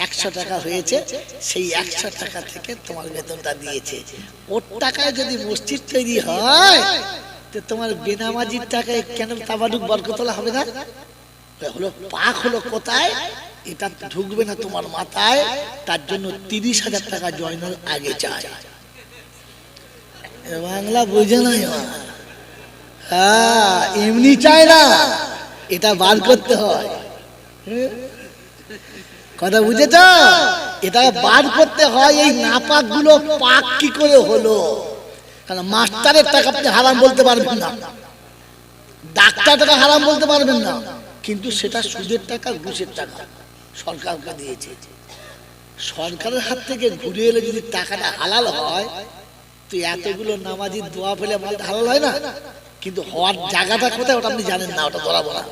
100 টাকা হয়েছে। সেই 100 টাকা থেকে তোমার বেতনটা দিয়েছে। ওর টাকায় যদি মসজিদ তৈরি হয়, তো তোমার বেনামাজির টাকায় কেন তাবারুক বরকতলা হবে না? হলো পাক হলো কোথায়? এটা ঢুকবে না তোমার মাথায়। তার জন্য 30,000 টাকা জয়নাল আগে চায়। বাংলা বুঝে নাই? হ্যাঁ, এমনি চায় না, এটা বার করতে হয়। কথা বুঝেছ? এটা বার করতে হয়। এই নাপাক গুলো পাক কি করে হলো? কারণ মাস্টারের টাকা আপনি হারাম বলতে পারবেন না, ডাক্তার টাকা হারাম বলতে পারবেন না, কিন্তু সেটা সুদের টাকা, ঘুষের টাকা সরকারকে দিয়েছে। সরকারের হাত থেকে ঘুরে এলে যদি টাকাটা হালাল হয়, তো এতগুলো নামাজি দোয়া ফেলে মালটা হালাল হয় না? কিন্তু হওয়ার জায়গাটা কোথায় ওটা আপনি জানেন না, ওটা ধরা বলা।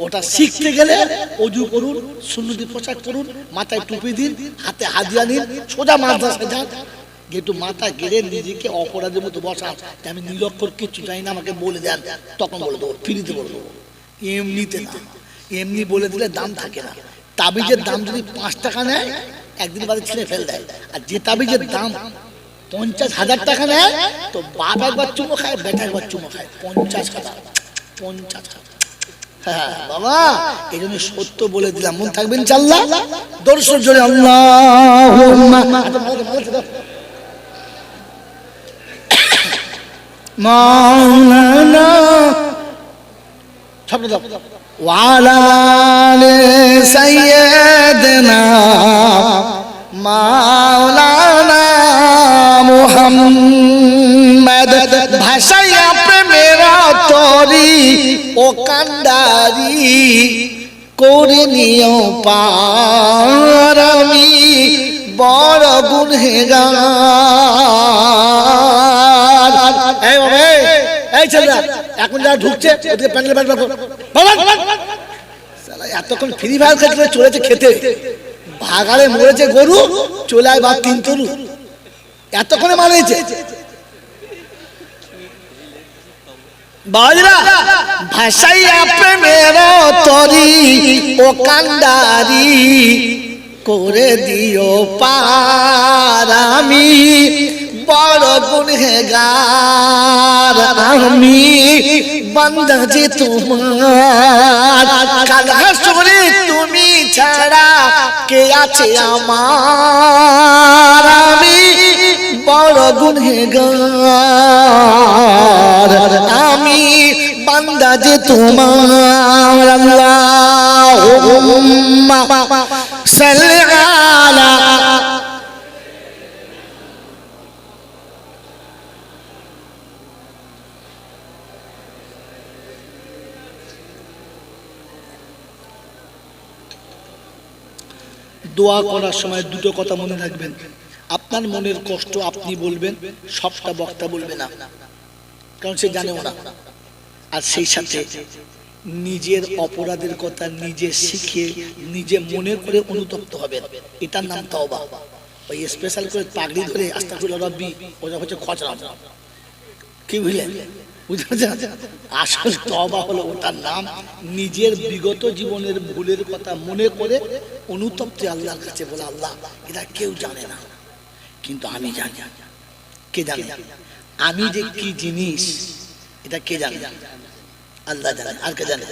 ওটা শিখতে গেলে অজু করুন, সুন্নতি পোশাক করুন, মাথায় টুপি দিন, হাতে হাদিয়া নিন, সোজা মাদ্রাসায় যান, যেহেতু মাথা গেড়ে নিজেকে অপরাধের মতো বসান, আমি নিরক্ষর কিচ্ছু চাই না, আমাকে বলে দেন, তখন বলে দেবো, ফ্রিতে বলে দেবো। এমনিতে না, এমনি বলে দিলে দাম থাকে না। তাবিজের দাম যদি 5 টাকা নেয়, একদিন বাদে ছিঁড়ে ফেল দেয়। আর যে তাবিজের দাম 50,000 টাকা নেয়, তো বাপ একবার চুমো খায়, বেটা একবার চুমো খায়। 50,000, 50,000। হ্যাঁ বাবা, এই জন্য সত্য বলে দিলাম, মন থাকবেন ইনশাআল্লাহ। দর্শক জোরে আল্লাহুম্মা মাওলানা ওয়া আলা আলি সাইয়্যিদিনা মাওলানা মুহাম্মদ। ভাষাইয়া প্রেমেরা তরি ও কান্ডারি করে নিও পার, আমি বড় গুনহেগার। এই ছেলেরা এখন যারা ঢুকছে ওদেরকে প্যান্ডেল ব্যান্ড এতক্ষণ ফ্রি ফায়ার খেতে চলেছে খেতে, ভাগাড়ে মরেছে গরু, চলে আয় বা 3 তরু, এতক্ষণে মানেছে। ভাষাইয়া প্রেমের তরি ও কান্ডারি করে দিও পার, আমি বড় গুনহেগার, আমি বান্দা যে তোমার, কাল হাসরে তুমি ছাড়া কে আছে আমার, আমি বড় গুনহগার, আমি বান্দা যে তোমার। আল্লাহুম্মা সাল্লি আলা। দোয়া করার সময় দুটো কথা মনে রাখবেন। আপনার মনের কষ্ট আপনি বলবেন, সবটা বক্তা বলবে না, কারণ সে জানেও না। আর সেই সাথে নিজের অপরাধের কথা নিজে শিখে নিজে মনে করে অনুতপ্ত হবেন, এটার নাম তওবা। ওই স্পেশাল করে পাগড়ি ধরে আস্তাগফিরুল্লাহ রাব্বি, ওটা হচ্ছে খচরা। কি বুঝলেন? আসল তওবা হলো ওটার নাম নিজের বিগত জীবনের ভুলের কথা মনে করে অনুতপ্তি আল্লাহর কাছে বলা, আল্লাহ এটা কেউ জানে না কিন্তু আমি জানি। কে জানে? আমি যে কি জিনিস এটা কে জানে? আল্লাহ জানে। আর কে জানে?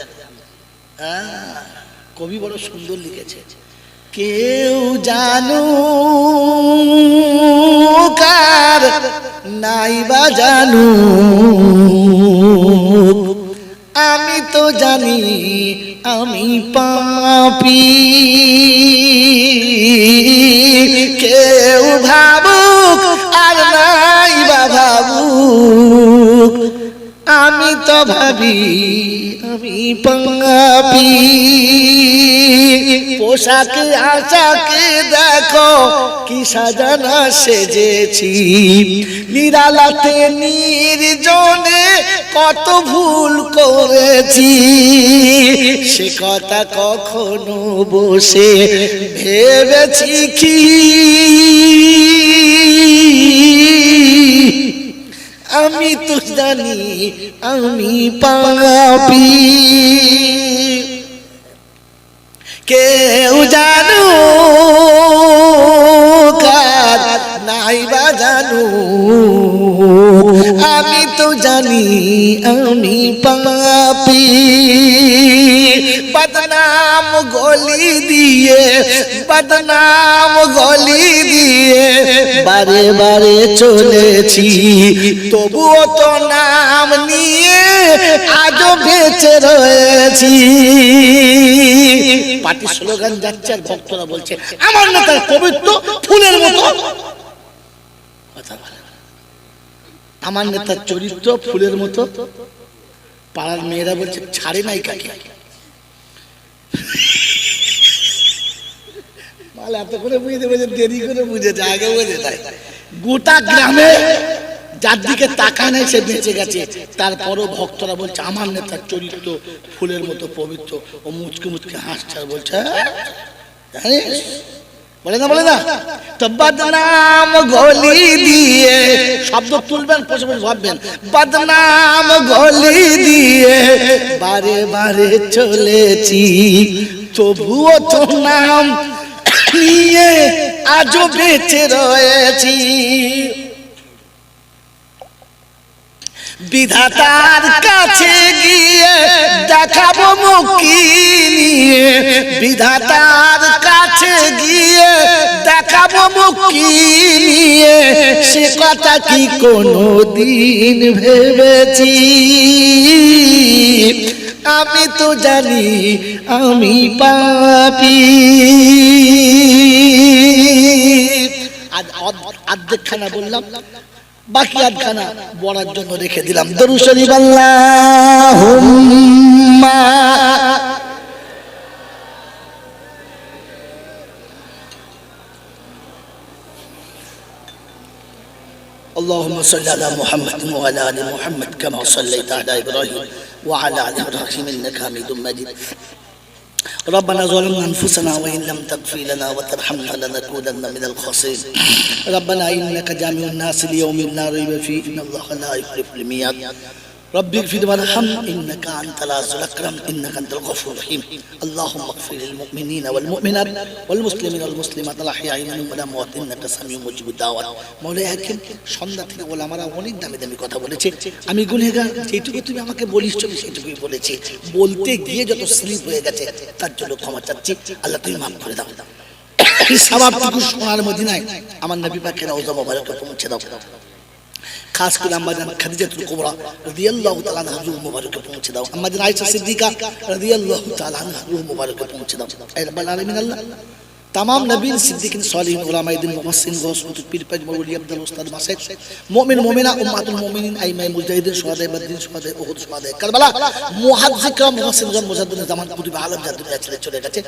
কবি বড় সুন্দর লিখেছে, কেউ জানো কার নাই বা জানু, আমি তো জানি আমি পাপী। কেউ ভাবুক আর নাই বা ভাবুক, আমি তো ভাবি আমি পাপী। পোশাকে আশাকে দেখো কি সাজানা সেজেছি, নিরালাতে নির্জনে কত ভুল করেছি, সে কথা কখনো বসে ভেবেছি কি? আমি তো জানি আমি পাপী। কেউ জানো কার নাই বা জানো, আমি তো জানি আমি পাপী। বদনাম গলি দিয়ে, বদনাম গলি দিয়ে বারে বারে চলেছি, তবুও তো নাম নিয়ে আজও বেঁচে রয়েছি। পার্টি স্লোগান যাচ্ছে আর ভক্তরা বলছে আমার নেতা পবিত্র ফুলের মতো। কথা বলে আমার নেতার চরিত্র ফুলের মতো, পাড়ার মেয়েরা বলছে ছাড়ে নাই কাকে। এত করে বুঝতে বুঝে দেরি করে বুঝেছে, আগে বুঝে যায়। গোটা গ্রামে যার দিকে তাকায় নাই সে বেঁচে গেছে, তারপরও ভক্তরা বলছে আমার নেতার চরিত্র ফুলের মতো পবিত্র। ও মুচকে মুচকে হাসছে আর বলছে জানিস, বলে না বলে না। তো বদনাম গলি দিয়ে, শব্দ তুলবেন বসে বসে ভাববেন, বদনাম গলি দিয়ে বারে বারে চলেছি, তবুও তো নাম নিয়ে আজও বেঁচে রয়েছি। বিধাতার কাছে গিয়ে দেখাবো মুক্তি নিয়ে, বিধাতার কাছে গিয়ে দেখাবো মুক্তি নিয়ে, সে কথা কি কোনোদিন ভেবেছি? আমি তো জানি আমি পাপী। আর্ধেক খানা বললাম, বাকি আধখানা বলার জন্য রেখে দিলাম। দরুদ শরীফ আল্লাহুম্মা اللهم صل على محمد وعلى ال محمد كما صليت على ابراهيم وعلى ال ابراهيم انك حميد مجيد. ربنا ظلمنا انفسنا وان لم تغفر لنا وترحمنا لنكونن من الخاسرين. ربنا انك جامع الناس ليوم لا ريب فيه ان الله لا يخلف الميعاد. رب اغفر وارحم انك انت العزيز الاكرم انك انت الغفور الرحيم. اللهم اغفر للمؤمنين والمؤمنات والمسلمين والمسلمات الاحياء منهم والاموات انك سميع مجيب الدعوات. মওলা হাকিম, সন্ধ্যা থেকে ওলামারা অনেক দামি দামি কথা বলেছে, আমি গুনাহগার, যেটুকু তুমি আমাকে বলিস আমি সেটুকুই বলেছি, বলতে গিয়ে যত স্লিপ হয়ে গেছে তার জন্য ক্ষমা চাচ্ছি, আল্লাহ তুমি মাফ করে দাও। এই সওয়াবটুকু সোনার মদিনায় আমার নবী পাকের রওজা মোবারকে পৌঁছে দাও। খাস করে আম্মাজান খাদিজাতুল কুবরা রাদিয়াল্লাহু তাআলা আনহা রূহ মুবারকে পৌঁছে দাও। আম্মাজান আয়েশা সিদ্দিকা রাদিয়াল্লাহু তাআলা আনহা রূহ মুবারকে পৌঁছে দাও। এ রব্বুল আলামিন আল্লাহ तमाम नबीन सिद्दीकीन सालिहीन उलमाए दिन मुहस्सिन गौस पीर पैज मौलवी अब्दुल उस्ताद मासिक मोमिन मोमिना उम्मतुल मोमिनिन आइमाए मुजाहिदीन शुहादाए बद्रीन शुहादाए उहुद शुहादाए करबला मुहज्जिका मुहस्सिनगण मुजाद्दिद জামান কুতুব আলম যা দুনিয়া ছেড়ে চলে গেছে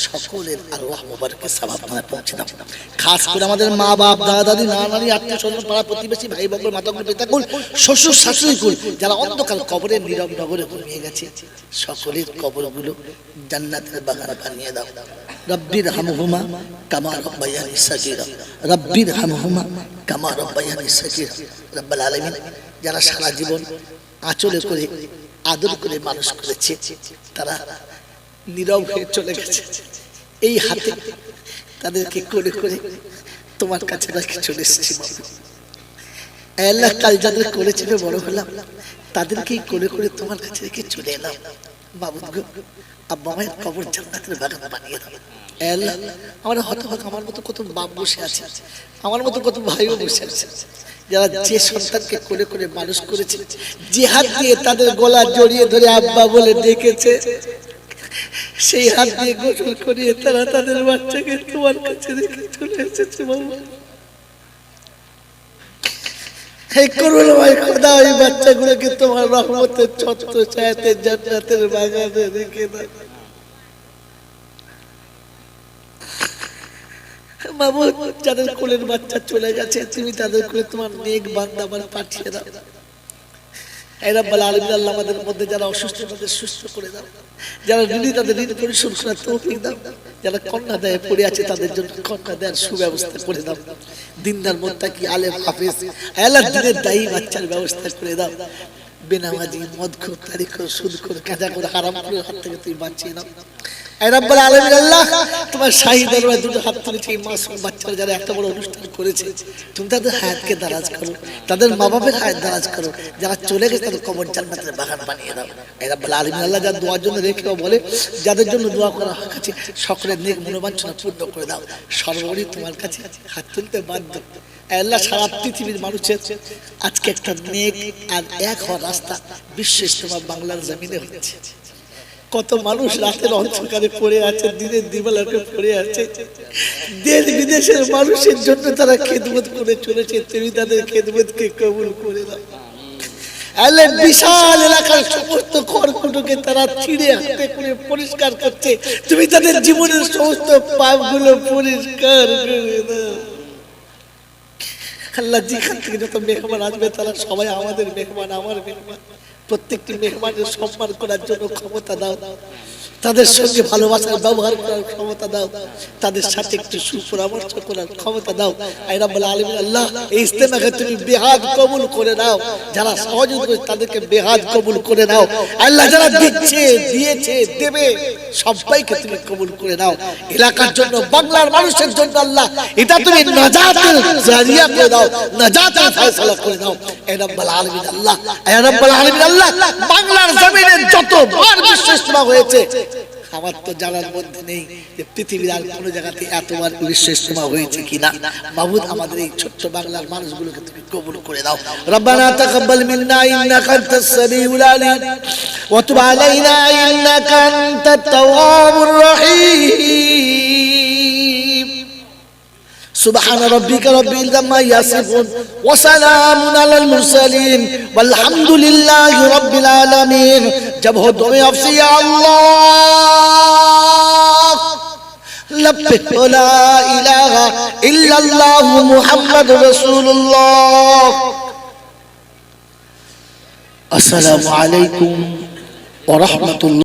সকলের আরওয়াহ মুবারকের সওয়াব নামায় পৌঁছে দাও। খাস করে আমাদের মা বাপ দাদা দাদি নানা নানি আত্মীয় স্বজন পাড়া প্রতিবেশী ভাই বকর মাতাকুল পিতাকুল শ্বশুর শাশুড়িকুল যারা অন্ধকার কবরের নীরব নগরে ঘুমিয়ে গেছে সকলের কবরগুলো জান্নাতের বাগান বানিয়ে দাও। রব্বির হামহুমা কামা রব্বায়ানি সাগীরা রব্বির হামহুমা কামা রব্বায়ানি সাগীরা। রব্বুল আলামিন যারা সারা জীবন আঁচলে করে আদর করে মানুষ করেছে তারা নীরব হয়ে চলে গেছে, এই হাতে তাদেরকে করে করে তোমার কাছে রেখে চলে এসেছি। আল্লাহ কাল যাদের করেছিল বড় হলাম তাদেরকেই করে করে তোমার কাছে রেখে চলে এলাম। মাবুদ গো আব্বা মায়ের কবর জান্নাতের বাগান বানিয়ে দাও। আল্লাহ আমার হতভাগ আমার মতো কত বাপ বসে আছে, আমার মতো কত ভাইও বসে আছে যারা যে সন্তানকে করে করে মানুষ করেছে, যে হাত দিয়ে তাদের গলা জড়িয়ে ধরে আব্বা বলে ডেকেছে, সেই হাত দিয়ে গোসল করিয়ে তারা তাদের বাচ্চাকে তোমার কাছে রেখে চলে এসেছে। বাবা হে করুণাময় খোদা ওই বাচ্চাগুলোকে তোমার রহমতের ছত্র ছায়াতে জান্নাতের বাগানে রেখে দাও। মাবুদ যাদের কোলের বাচ্চা চলে গেছে তুমি তাদের কোলে তোমার নেক বান্দা আমার পাঠিয়ে দাও। এ রব্বুল আলামিন আল্লাহ আমাদের মধ্যে যারা অসুস্থ তাদের সুস্থ করে দাও, যারা ঋণী তাদের ঋণ পরিশোধ করার তৌফিক দাও, যারা কন্যা দেয় পড়ে আছে তাদের জন্য কন্যা দেওয়ার সুব্যবস্থা করে দাও। দিনদার মুত্তাকি আলেম হাফেজ আল্লাহ দিনের দায়ী বাচ্চার ব্যবস্থা করে দাও। বেনামাজি মদখোর তারিখোর সুদখোর গাঁজাখোর হারামখোরের হাত থেকে তুমি বাঁচিয়ে দাও। এ রব্বুল আলামিন আল্লাহ তোমার শাহী দরবারে দুটো হাত তুলেছে এই মাসুম বাচ্চারা যারা একটা বড় অনুষ্ঠান করেছে তুমি তাদের হায়াতকে দারাজ করো, তাদের মা বাপের হায়াত দারাজ করো, যারা চলে গেছে তাদের কবর জান্নাতের বাগান বানিয়ে দাও। এ রব্বুল আলামিন আল্লাহ যারা দোয়ার জন্য রেখেও বলে যাদের জন্য দোয়া করা হয়েছে সকলের নেক মনোবাঞ্ছনা পূর্ণ করে দাও। সর্বোপরি তোমার কাছে হাত তুলতে বাধ্য। আল্লাহ সারা পৃথিবীর মানুষের আজকে একটা নেক আর এক হওয়ার রাস্তা বিশ্ব ইজতেমা বাংলার জমিনে হচ্ছে। কত মানুষ রাতের অন্ধকারে পড়ে আছে, দিনের দিবালোকে পড়ে আছে, দেশ বিদেশের মানুষের জন্য তারা খেদমত করে চলেছে, তুমি তাদের খেদমতকে কবুল করে দাও। আল্লাহ বিশাল এলাকার সমস্ত খড়কুটোকে তারা ছিঁড়ে হাতে করে পরিষ্কার করছে, তুমি তাদের জীবনের সমস্ত পাপগুলো পরিষ্কার করে দাও। আল্লাহ যেখান থেকে যত মেহমান আসবে তারা সবাই আমাদের মেহমান, আমার মেহমান, প্রত্যেকটি মেহমানের সম্মান করার জন্য ক্ষমতা দাও, তাদের সঙ্গে ভালোবাসার ব্যবহার করার ক্ষমতা দাও, তাদের সাথে একটু সুপরামর্শ করার ক্ষমতা দাও। আয় রব্বুল আলামিন আল্লাহ এই ইজতেমাকে তুমি বেহাদ কবুল করে নাও, যারা সহযোগিতা করে তাদেরকে বেহাদ কবুল করে নাও। আল্লাহ যারা দিচ্ছে দিয়েছে দেবে সবাইকে তুমি কবুল করে নাও। এলাকার জন্য বাংলার মানুষের জন্য আল্লাহ এটা তুমি নাজাতের জারিয়া করে দাও, নাজাতের ফয়সালা করে দাও। আয় রব্বুল আলামিন আল্লাহ, আয় রব্বুল আলামিন আল্লাহ বাংলার জমিনে যতবার বিশ্ব ইজতেমা হয়েছে আমার তো জানার মধ্যে নেই যে পৃথিবীর আর কোনো জায়গাতে এতবার বিশ্ব ইজতেমা হয়েছে কিনা। মাবুদ আমাদের এই ছোট্ট বাংলার মানুষগুলোকে তুমি কবুল করে দাও। রব্বানা তাকাব্বাল মিন্না ইন্নাকা আনতাস সামিউল আলিম ওয়া তুব আলাইনা ইন্নাকা আনতাত তাওয়াবুর রহিম। سبحان ربك رب العزة عما يصفون وسلام على المرسلين والحمد لله رب العالمين। जब हो दुआ आपसे या अल्लाह लब्बैक ला इलाहा इल्लल्लाह मुहम्मद रसूलुल्लाह। अस्सलामु अलैकुम व रहमतुल्लाह।